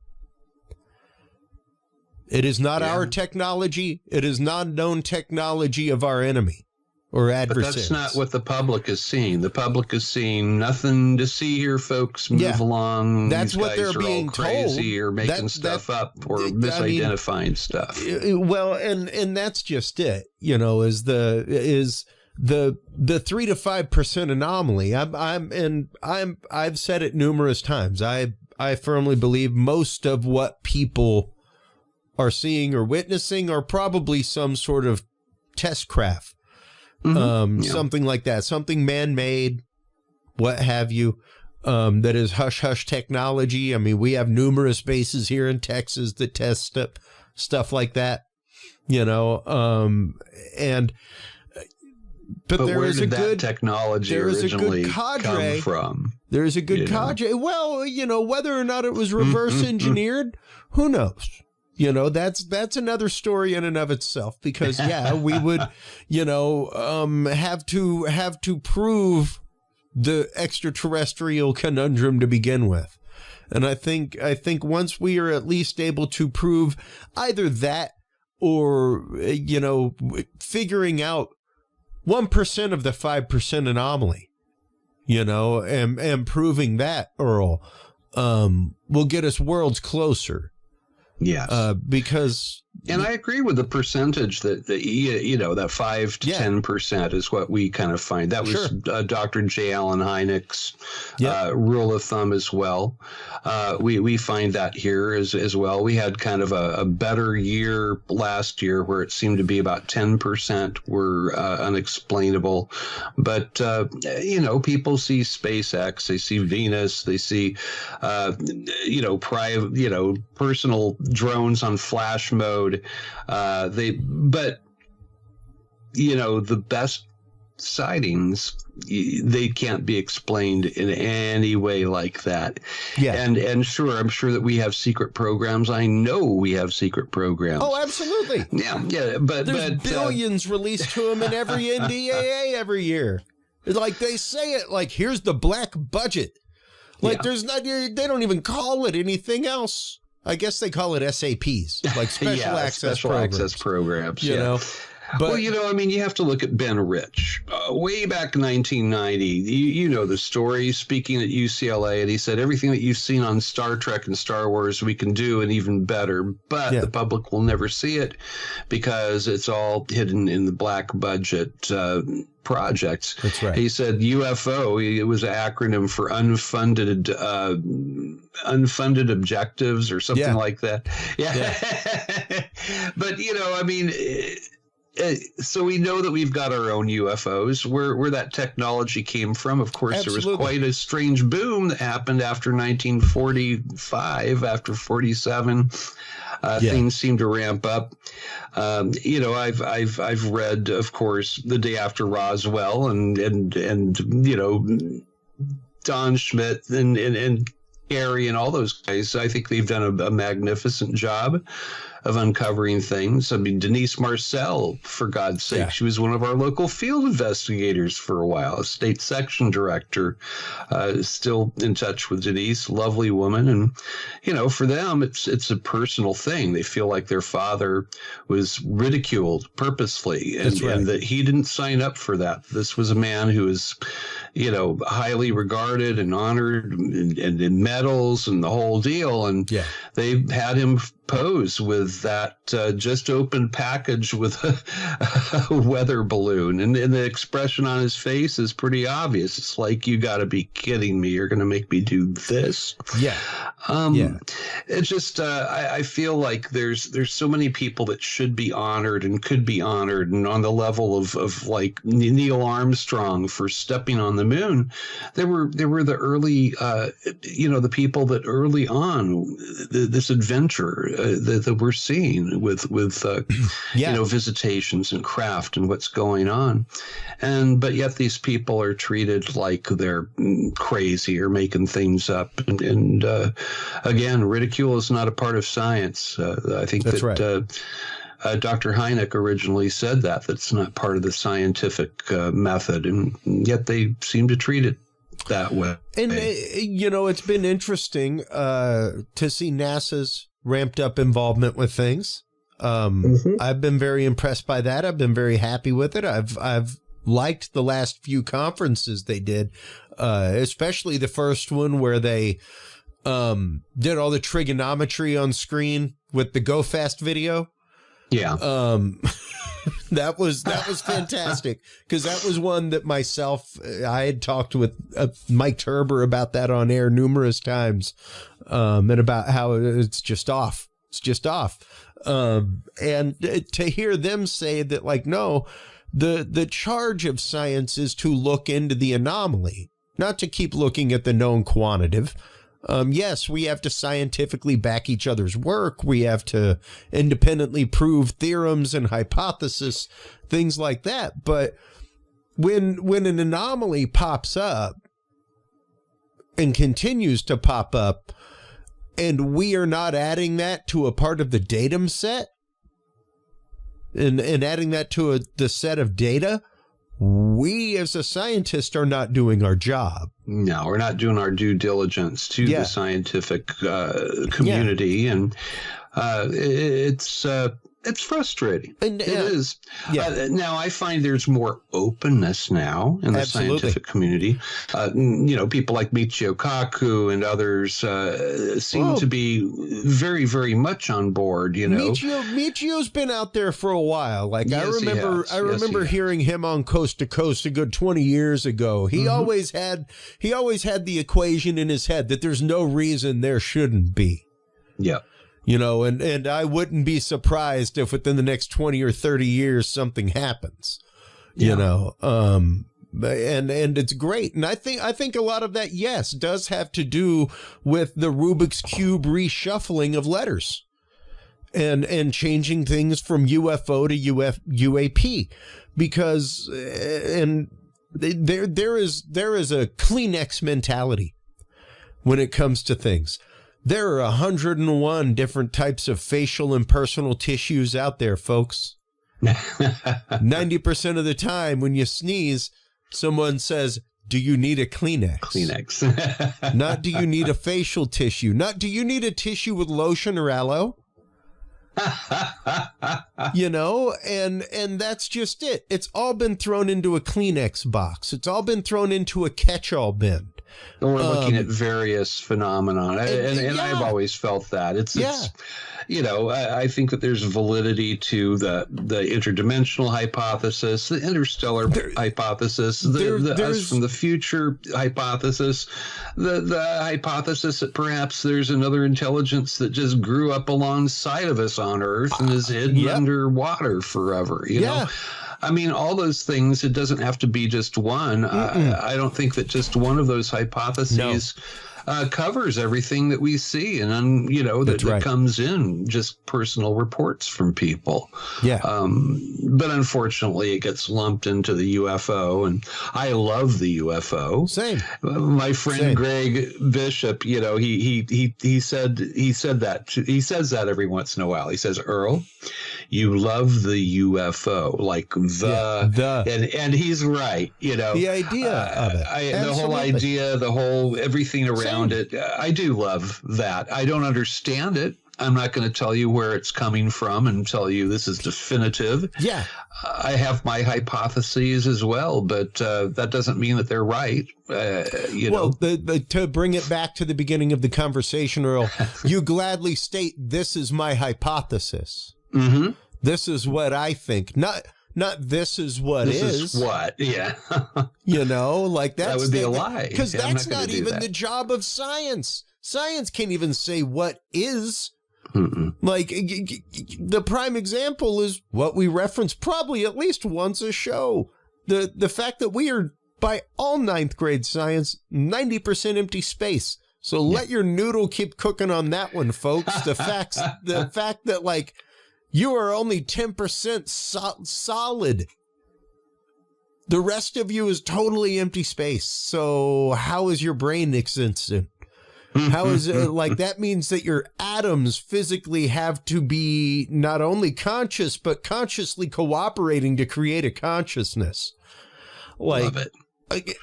It is not our technology. It is not known technology of our enemy or adversaries. But that's not what the public is seeing. The public is seeing nothing to see here, folks. Move along. That's These what guys they're are being all crazy told. Or making stuff up or misidentifying stuff. Well, and that's just it. Is the 3 to 5% anomaly. I've said it numerous times. I firmly believe most of what people are seeing or witnessing are probably some sort of test craft. Something like that, something man-made, what have you, that is hush-hush technology. I mean, we have numerous bases here in Texas that test stuff like that, but there is a good technology originally come from. There is a good cadre. Well, whether or not it was reverse engineered, who knows? That's another story in and of itself, because we would, have to prove the extraterrestrial conundrum to begin with. And I think once we are at least able to prove either that or, figuring out 1% of the 5% anomaly, and proving that, Earl, will get us worlds closer. Yes. Because... And I agree with the percentage that that 5 to 10% is what we kind of find. That was Dr. J. Allen Hynek's rule of thumb as well. We find that here as well. We had kind of a better year last year where it seemed to be about 10% were unexplainable. But, people see SpaceX, they see Venus, they see, personal drones on flash mode. The best sightings, they can't be explained in any way like that. And sure, I'm sure that we have secret programs. I know we have secret programs. Oh, absolutely. But there's billions released to them in every NDAA every year. Like they say it like, here's the black budget. Like there's not, they don't even call it anything else. I guess they call it SAPs, like special access programs. You know, but you have to look at Ben Rich. Way back in 1990, you know the story, speaking at UCLA, and he said everything that you've seen on Star Trek and Star Wars we can do and even better, but the public will never see it because it's all hidden in the black budget projects. That's right. He said UFO, it was an acronym for unfunded objectives or something like that. But so we know that we've got our own UFOs. Where that technology came from, of course, there was quite a strange boom that happened after 1945, after 47. Things seem to ramp up. I've read, of course, The Day After Roswell and Don Schmidt and Gary and all those guys. I think they've done a magnificent job of uncovering things. I mean, Denise Marcel, for God's sake, she was one of our local field investigators for a while, a state section director, still in touch with Denise, lovely woman. And, for them, it's a personal thing. They feel like their father was ridiculed purposely, and that he didn't sign up for that. This was a man who was, highly regarded and honored and in medals and the whole deal. And they had him pose with that just opened package with a weather balloon. And the expression on his face is pretty obvious. It's like, you got to be kidding me. You're going to make me do this. It's just, I feel like there's so many people that should be honored and could be honored. And on the level of like Neil Armstrong for stepping on the moon, there were the early, the people that early on this adventure that we're seeing with visitations and craft and what's going on. But yet these people are treated like they're crazy or making things up. And again, ridicule is not a part of science. I think Dr. Hynek originally said that's not part of the scientific method, and yet they seem to treat it that way. And, it's been interesting to see NASA's ramped up involvement with things. I've been very impressed by that. I've been very happy with it. I've liked the last few conferences they did, especially the first one where they did all the trigonometry on screen with the Go Fast video. Yeah. That was fantastic, because that was one that I had talked with Mike Turber about that on air numerous times, and about how it's just off. It's just off. And to hear them say that, like, no, the charge of science is to look into the anomaly, not to keep looking at the known quantitative. Yes, we have to scientifically back each other's work. We have to independently prove theorems and hypotheses, things like that. But when an anomaly pops up and continues to pop up, and we are not adding that to a part of the datum set and adding that to the set of data, we as a scientist are not doing our job. No, we're not doing our due diligence to the scientific community, and it's frustrating. It is. Now, I find there's more openness now in the scientific community. People like Michio Kaku and others seem to be very, very much on board. Michio's been out there for a while. Like, yes, I remember hearing him on Coast to Coast a good 20 years ago. He always had the equation in his head that there's no reason there shouldn't be. Yeah. And I wouldn't be surprised if within the next 20 or 30 years something happens, and it's great. And I think a lot of that, yes, does have to do with the Rubik's Cube reshuffling of letters and changing things from UFO to UAP, because there is a Kleenex mentality when it comes to things. There are 101 different types of facial and personal tissues out there, folks. 90% of the time when you sneeze, someone says, "Do you need a Kleenex?" Kleenex. Not, "Do you need a facial tissue?" Not, "Do you need a tissue with lotion or aloe?" And that's just it. It's all been thrown into a Kleenex box. It's all been thrown into a catch-all bin. We're looking at various phenomena, and I've always felt that it's I think that there's validity to the interdimensional hypothesis, the interstellar hypothesis, the us from the future hypothesis, the hypothesis that perhaps there's another intelligence that just grew up alongside of us on Earth and is hidden underwater forever. You know. I mean, all those things, it doesn't have to be just one. I don't think that just one of those hypotheses covers everything that we see, and that comes in, just personal reports from people. Yeah. But unfortunately, it gets lumped into the UFO, and I love the UFO. Same. My friend Greg Bishop, he said that he says that every once in a while. He says, Earl, you love the UFO, like and he's right. The idea of it, the whole idea, everything around it. I do love that. I don't understand it. I'm not going to tell you where it's coming from and tell you this is definitive. Yeah. I have my hypotheses as well, but that doesn't mean that they're right. To bring it back to the beginning of the conversation, Earl, you gladly state this is my hypothesis. Mm-hmm. This is what I think. Not this is what this is. What? Yeah. That would be a lie. Because that's not even the job of science. Science can't even say what is. Mm-mm. Like, the prime example is what we reference probably at least once a show. The fact that we are, by all ninth grade science, 90% empty space. So let your noodle keep cooking on that one, folks. The fact that, like, you are only 10% solid. The rest of you is totally empty space. So how is your brain existent? How is it like that means that your atoms physically have to be not only conscious, but consciously cooperating to create a consciousness. Like, love it.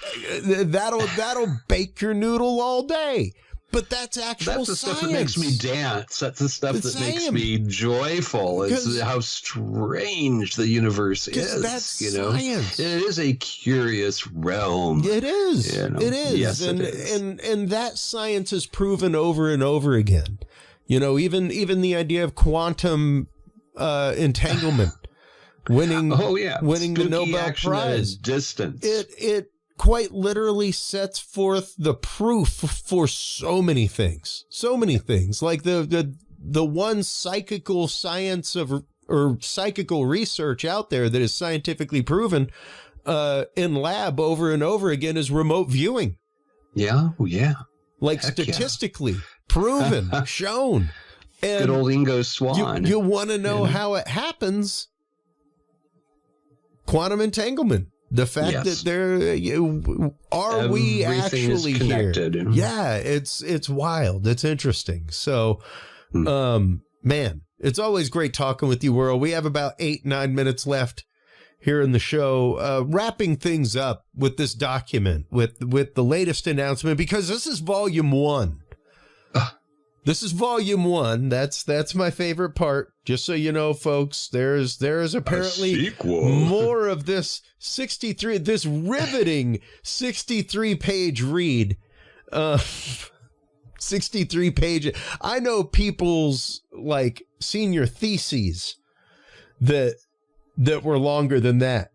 That'll bake your noodle all day. But that's actual science. That's the science. stuff that makes me dance. That's the stuff that makes me joyful. It's how strange the universe is. That's science. It is a curious realm. It is. It is. Yes, and, it is. And that science is proven over and over again. Even the idea of quantum entanglement, winning the Nobel Prize. Distance. It quite literally sets forth the proof for so many things. Like the one psychical science or psychical research out there that is scientifically proven in lab over and over again is remote viewing. Yeah. Oh, yeah. Like statistically proven, shown. And good old Ingo Swann. You want to know how it happens? Quantum entanglement. The fact that we actually connected. Here? Yeah, it's wild. It's interesting. So, man, it's always great talking with you, Earl. We have about 8-9 minutes left here in the show, wrapping things up with this document, with the latest announcement, because this is volume 1. This is volume 1. That's my favorite part. Just so you know, folks, there's apparently more of this this riveting 63-page read. 63 pages. I know people's like senior theses that were longer than that.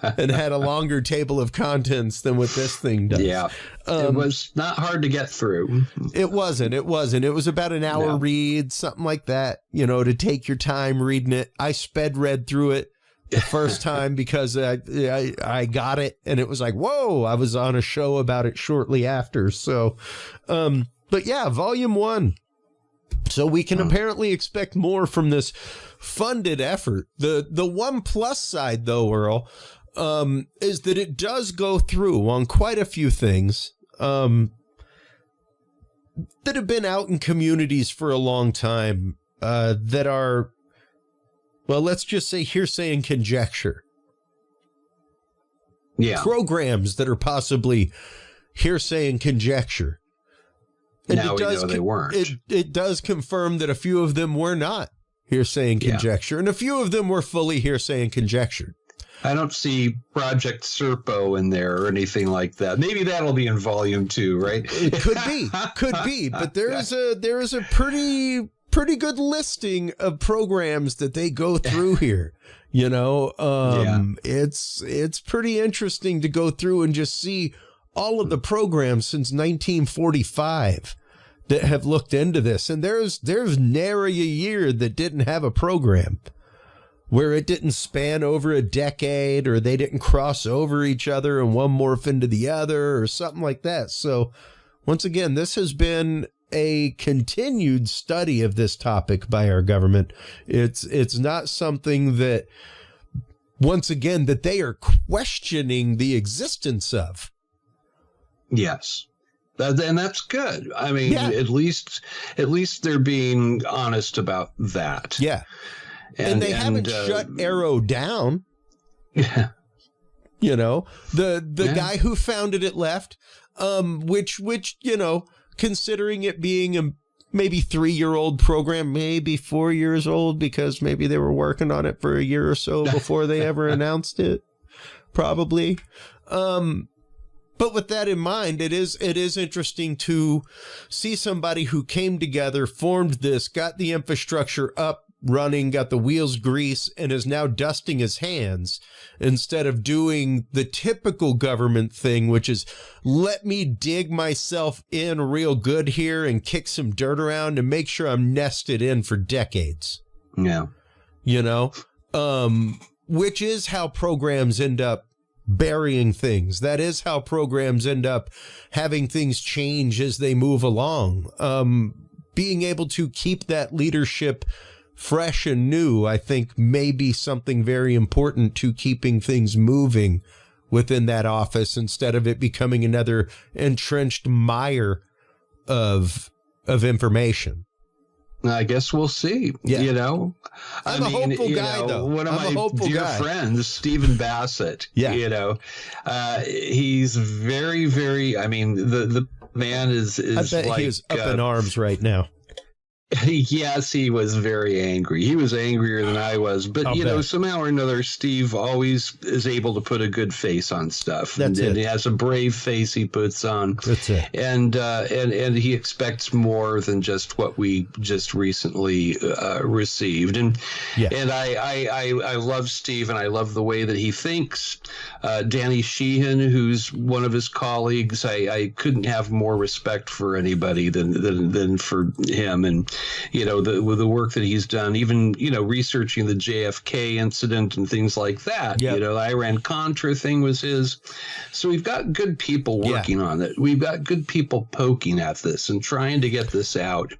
And had a longer table of contents than what this thing does. Yeah. It was not hard to get through. It wasn't. It was about an hour read, something like that, to take your time reading it. I sped read through it the first time because I got it and it was like, whoa, I was on a show about it shortly after. So, but yeah, volume 1. So we can apparently expect more from this funded effort. The one plus side, though, Earl, is that it does go through on quite a few things that have been out in communities for a long time that are, well, let's just say hearsay and conjecture. Yeah. Programs that are possibly hearsay and conjecture. And now we know they weren't. It does confirm that a few of them were not hearsay and conjecture, and a few of them were fully hearsay and conjecture. I don't see Project Serpo in there or anything like that. Maybe that'll be in volume 2, right? It could be, but there is a pretty good listing of programs that they go through here. It's pretty interesting to go through and just see all of the programs since 1945 that have looked into this. And there's nary a year that didn't have a program where it didn't span over a decade or they didn't cross over each other and one morph into the other or something like that. So Once again, this has been a continued study of this topic by our government. It's not something that, once again, that they are questioning the existence of. Yes. And that's good. I mean, Yeah. at least they're being honest about that. Yeah. And they haven't shut AARO down. Yeah. You know, the Yeah. guy who founded it left, which, you know, considering it being a maybe 3-year-old program, maybe 4 years old, because maybe they were working on it for a year or so before they ever announced it, probably. But with that in mind, it is interesting to see somebody who came together, formed this, got the infrastructure up, running, got the wheels greased, and is now dusting his hands instead of doing the typical government thing, which is let me dig myself in real good here and kick some dirt around and make sure I'm nested in for decades. Yeah. You know, which is how programs end up burying things. That is how programs end up having things change as they move along. Being able to keep that leadership fresh and new, I think, may be something very important to keeping things moving within that office instead of it becoming another entrenched mire of information. I guess we'll see. Yeah. You know, I'm a hopeful guy, though. One of my dear friends, Stephen Bassett. Yeah. You know, he's very, very. I mean, the man is. I bet like, he is up in arms right now. Yes, he was very angry. He was angrier than I was. But, you know, somehow or another, Steve always is able to put a good face on stuff. That's it. And he has a brave face he puts on. That's it. And he expects more than just what we just recently received. And Yeah. and I love Steve, and I love the way that he thinks. Danny Sheehan, who's one of his colleagues, I couldn't have more respect for anybody than for him. And you know, with the work that he's done, even, you know, researching the JFK incident and things like that. Yep. You know, the Iran-Contra thing was his. So we've got good people working on it. We've got good people poking at this and trying to get this out.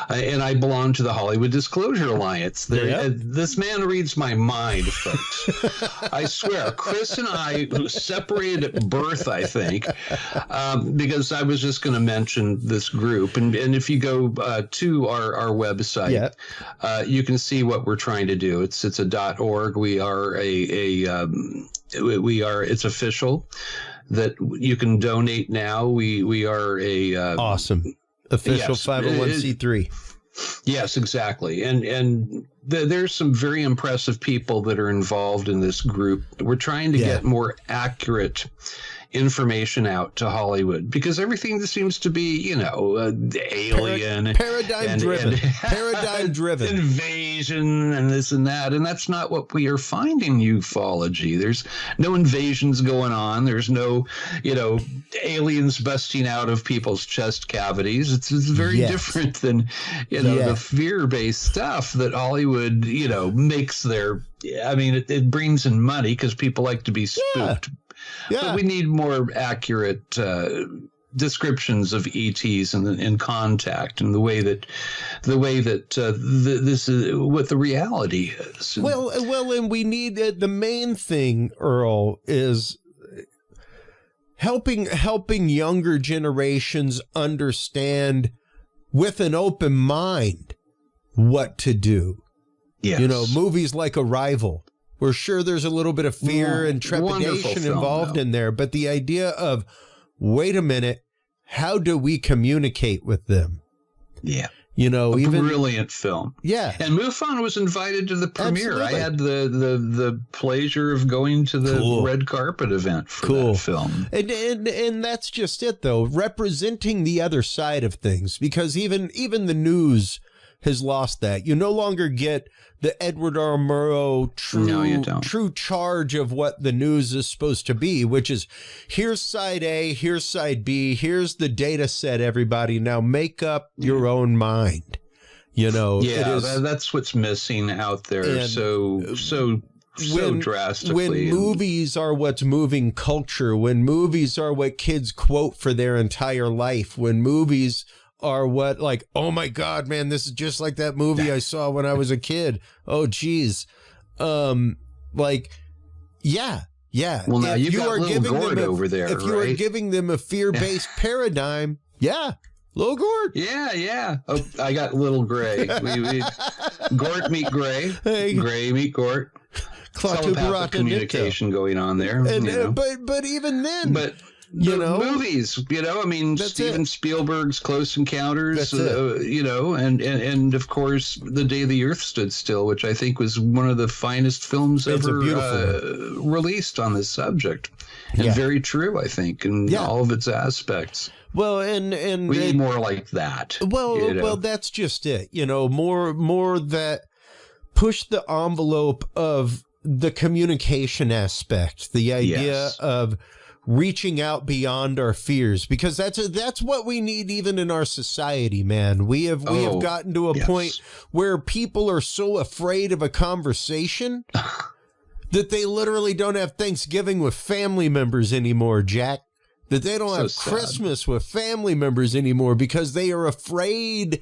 And I belong to the Hollywood Disclosure Alliance. This man reads my mind, folks. I swear, Chris and I separated at birth, I think, because I was just going to mention this group. And if you go to our website, you can see what we're trying to do. It's a .org. We are it's official that you can donate now. We are a awesome official 501c3. Yes, exactly. And there's some very impressive people that are involved in this group. We're trying to get more accurate information out to Hollywood because everything seems to be, you know, alien, paradigm driven, invasion and this and that. And that's not what we are finding in ufology. There's no invasions going on. There's no, you know, aliens busting out of people's chest cavities. It's very different than, you know, the fear-based stuff that Hollywood, you know, makes their, I mean, it brings in money because people like to be spooked. Yeah. But we need more accurate descriptions of ETs and contact and the way that this is what the reality is. Well, and we need the main thing, Earl, is helping younger generations understand with an open mind what to do. Yes. You know, movies like Arrival. We're sure there's a little bit of fear and trepidation involved in there, but the idea of, wait a minute, how do we communicate with them? Yeah. You know, brilliant film. Yeah. And MUFON was invited to the premiere. Absolutely. I had the pleasure of going to the red carpet event for that film. And that's just it, though, representing the other side of things, because even the news has lost that. You no longer get the Edward R. Murrow true charge of what the news is supposed to be, which is here's side A, here's side B, here's the data set, everybody. Now make up your own mind. You know, that's what's missing out there. So drastically. When movies are what's moving culture, when movies are what kids quote for their entire life, when movies are what, like, oh my God, man, this is just like that movie I saw when I was a kid. Oh, geez. Like, yeah. Well, now you've got Little Gord over there, if you are giving them a fear-based paradigm, yeah. Little Gord. Yeah. Oh, I got Little Gray. Gort meet Gray. Hey. Gray meet Gort. Telepathic communication going on there. And, but even then, movies, I mean, Steven Spielberg's Close Encounters, and of course, The Day the Earth Stood Still, which I think was one of the finest films ever released on this subject. And very true, I think, in all of its aspects. Well, and we need more like that. Well, that's just it. More that push the envelope of the communication aspect, the idea of reaching out beyond our fears, because that's what we need even in our society, man. We have gotten to a point where people are so afraid of a conversation that they literally don't have Thanksgiving with family members anymore, Jack. That they don't have Christmas with family members anymore because they are afraid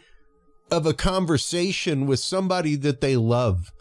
of a conversation with somebody that they love.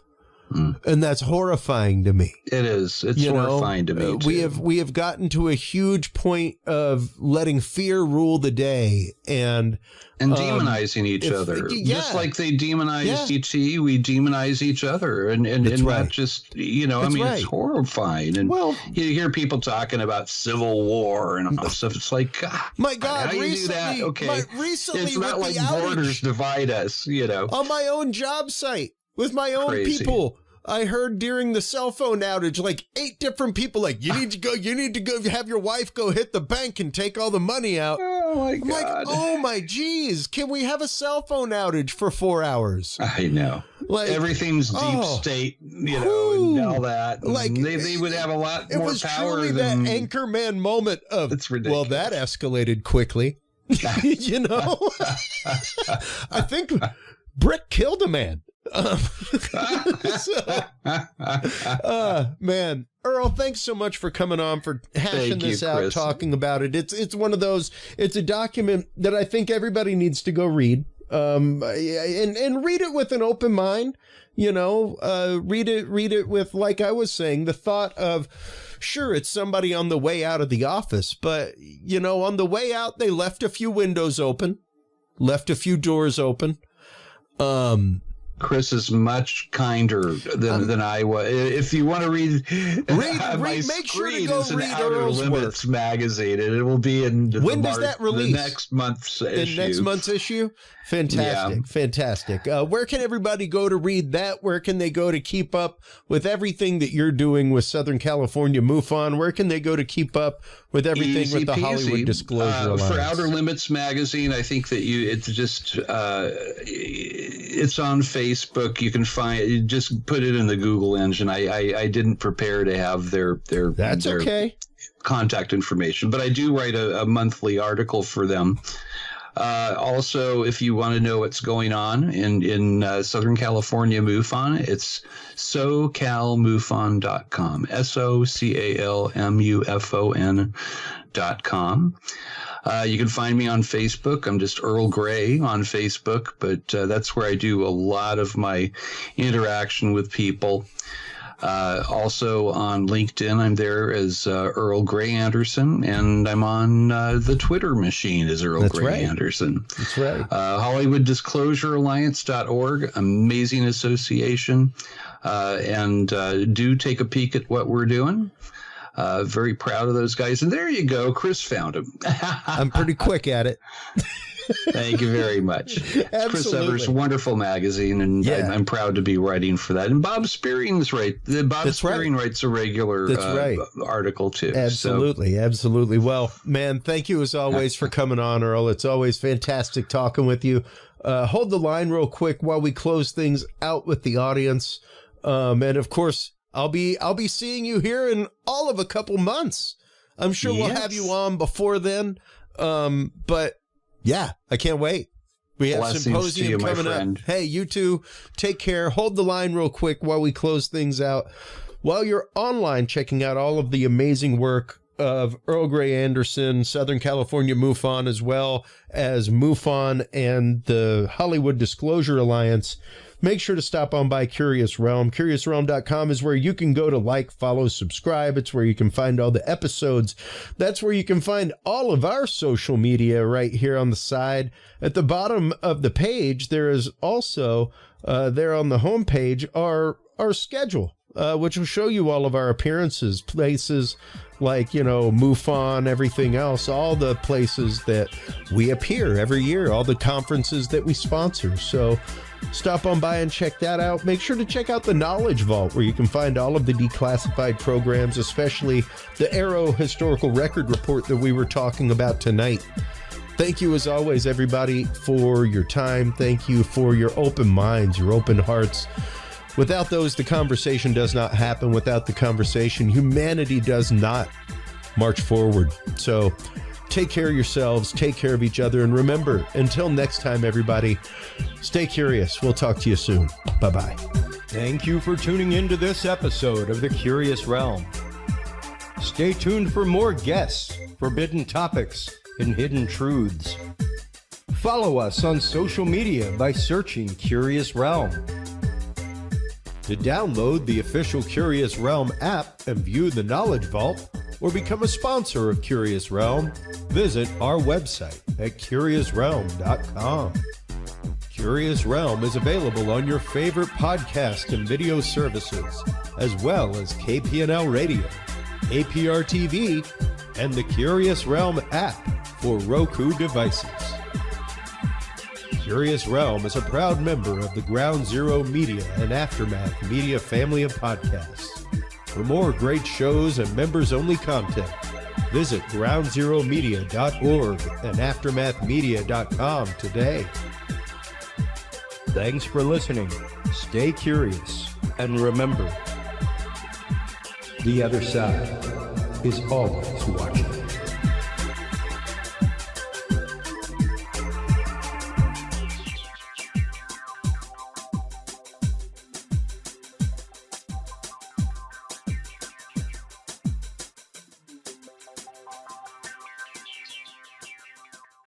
And that's horrifying to me. It is. It's horrifying to me, too. We have gotten to a huge point of letting fear rule the day and demonizing each other. Just like they demonized E.T., we demonize each other. And not just, it's horrifying. And you hear people talking about civil war and all this stuff. It's like, God, my God, how do you do that? Okay. Recently it's not like borders divide us, On my own job site. With my own people, I heard during the cell phone outage, like 8 different people, like, you need to go have your wife go hit the bank and take all the money out. Oh my God. Like, oh my geez, can we have a cell phone outage for 4 hours? I know. Like, everything's deep state, and all that. Like, they would have a lot more power than that Anchorman moment of, it's ridiculous. Well, that escalated quickly. I think Brick killed a man. Man, Earl, thanks so much for coming on, for hashing this out, Chris. Talking about it. It's one of those, it's a document that I think everybody needs to go read. And read it with an open mind, read it with, like I was saying, the thought of, sure, it's somebody on the way out of the office, but on the way out, they left a few windows open, left a few doors open. Chris is much kinder than I was. If you want to read my make sure to go read Outer Earl's Limits work. magazine, and it will be in when does that release? The next month's issue. The next month's issue? Fantastic, fantastic. Where can everybody go to read that? Where can they go to keep up with everything that you're doing with Southern California MUFON? Where can they go to keep up with everything Easy with the peasy. Hollywood Disclosure Alliance? For Outer Limits magazine, I think that it's on Facebook. You can find, just put it in the Google engine. I didn't prepare to have their That's okay. contact information, but I do write a monthly article for them. Also, if you want to know what's going on in Southern California MUFON, it's socalmufon.com, SOCALMUFON.com. You can find me on Facebook. I'm just Earl Grey on Facebook, but that's where I do a lot of my interaction with people. Also on LinkedIn, I'm there as Earl Grey Anderson, and I'm on the Twitter machine as Earl Grey Anderson. That's right. HollywoodDisclosureAlliance.org, amazing association, and do take a peek at what we're doing. Very proud of those guys. And there you go. Chris found him. I'm pretty quick at it. Thank you very much. Chris Evers' wonderful magazine, and I'm proud to be writing for that. And Bob Spearing's Spearing writes a regular article too. Absolutely, absolutely. Well, man, thank you as always for coming on, Earl. It's always fantastic talking with you. Hold the line real quick while we close things out with the audience. And of course, I'll be seeing you here in all of a couple months. I'm sure we'll have you on before then. But yeah, I can't wait. We have symposium coming up. Hey, you two, take care. Hold the line real quick while we close things out. while you're online checking out all of the amazing work of Earl Grey Anderson, Southern California MUFON, as well as MUFON and the Hollywood Disclosure Alliance, make sure to stop on by Curious Realm. CuriousRealm.com is where you can go to like, follow, subscribe. It's where you can find all the episodes. That's where you can find all of our social media right here on the side. At the bottom of the page, there is also, there on the homepage, our schedule, which will show you all of our appearances, places like, MUFON, everything else, all the places that we appear every year, all the conferences that we sponsor. So stop on by and check that out. Make sure to check out the Knowledge Vault, where you can find all of the declassified programs, especially the AARO Historical Record Report that we were talking about tonight. Thank you, as always, everybody, for your time. Thank you for your open minds, your open hearts. Without those, the conversation does not happen. Without the conversation, humanity does not march forward. So take care of yourselves, take care of each other, and remember, until next time, everybody, stay curious. We'll talk to you soon. Bye-bye. Thank you for tuning into this episode of The Curious Realm. Stay tuned for more guests, forbidden topics, and hidden truths. Follow us on social media by searching Curious Realm. To download the official Curious Realm app and view the Knowledge Vault, or become a sponsor of Curious Realm, visit our website at curiousrealm.com. Curious Realm is available on your favorite podcast and video services, as well as KPNL Radio, APR TV, and the Curious Realm app for Roku devices. Curious Realm is a proud member of the Ground Zero Media and Aftermath Media family of podcasts. For more great shows and members-only content, visit groundzeromedia.org and aftermathmedia.com today. Thanks for listening. Stay curious, and remember, the other side is always watching.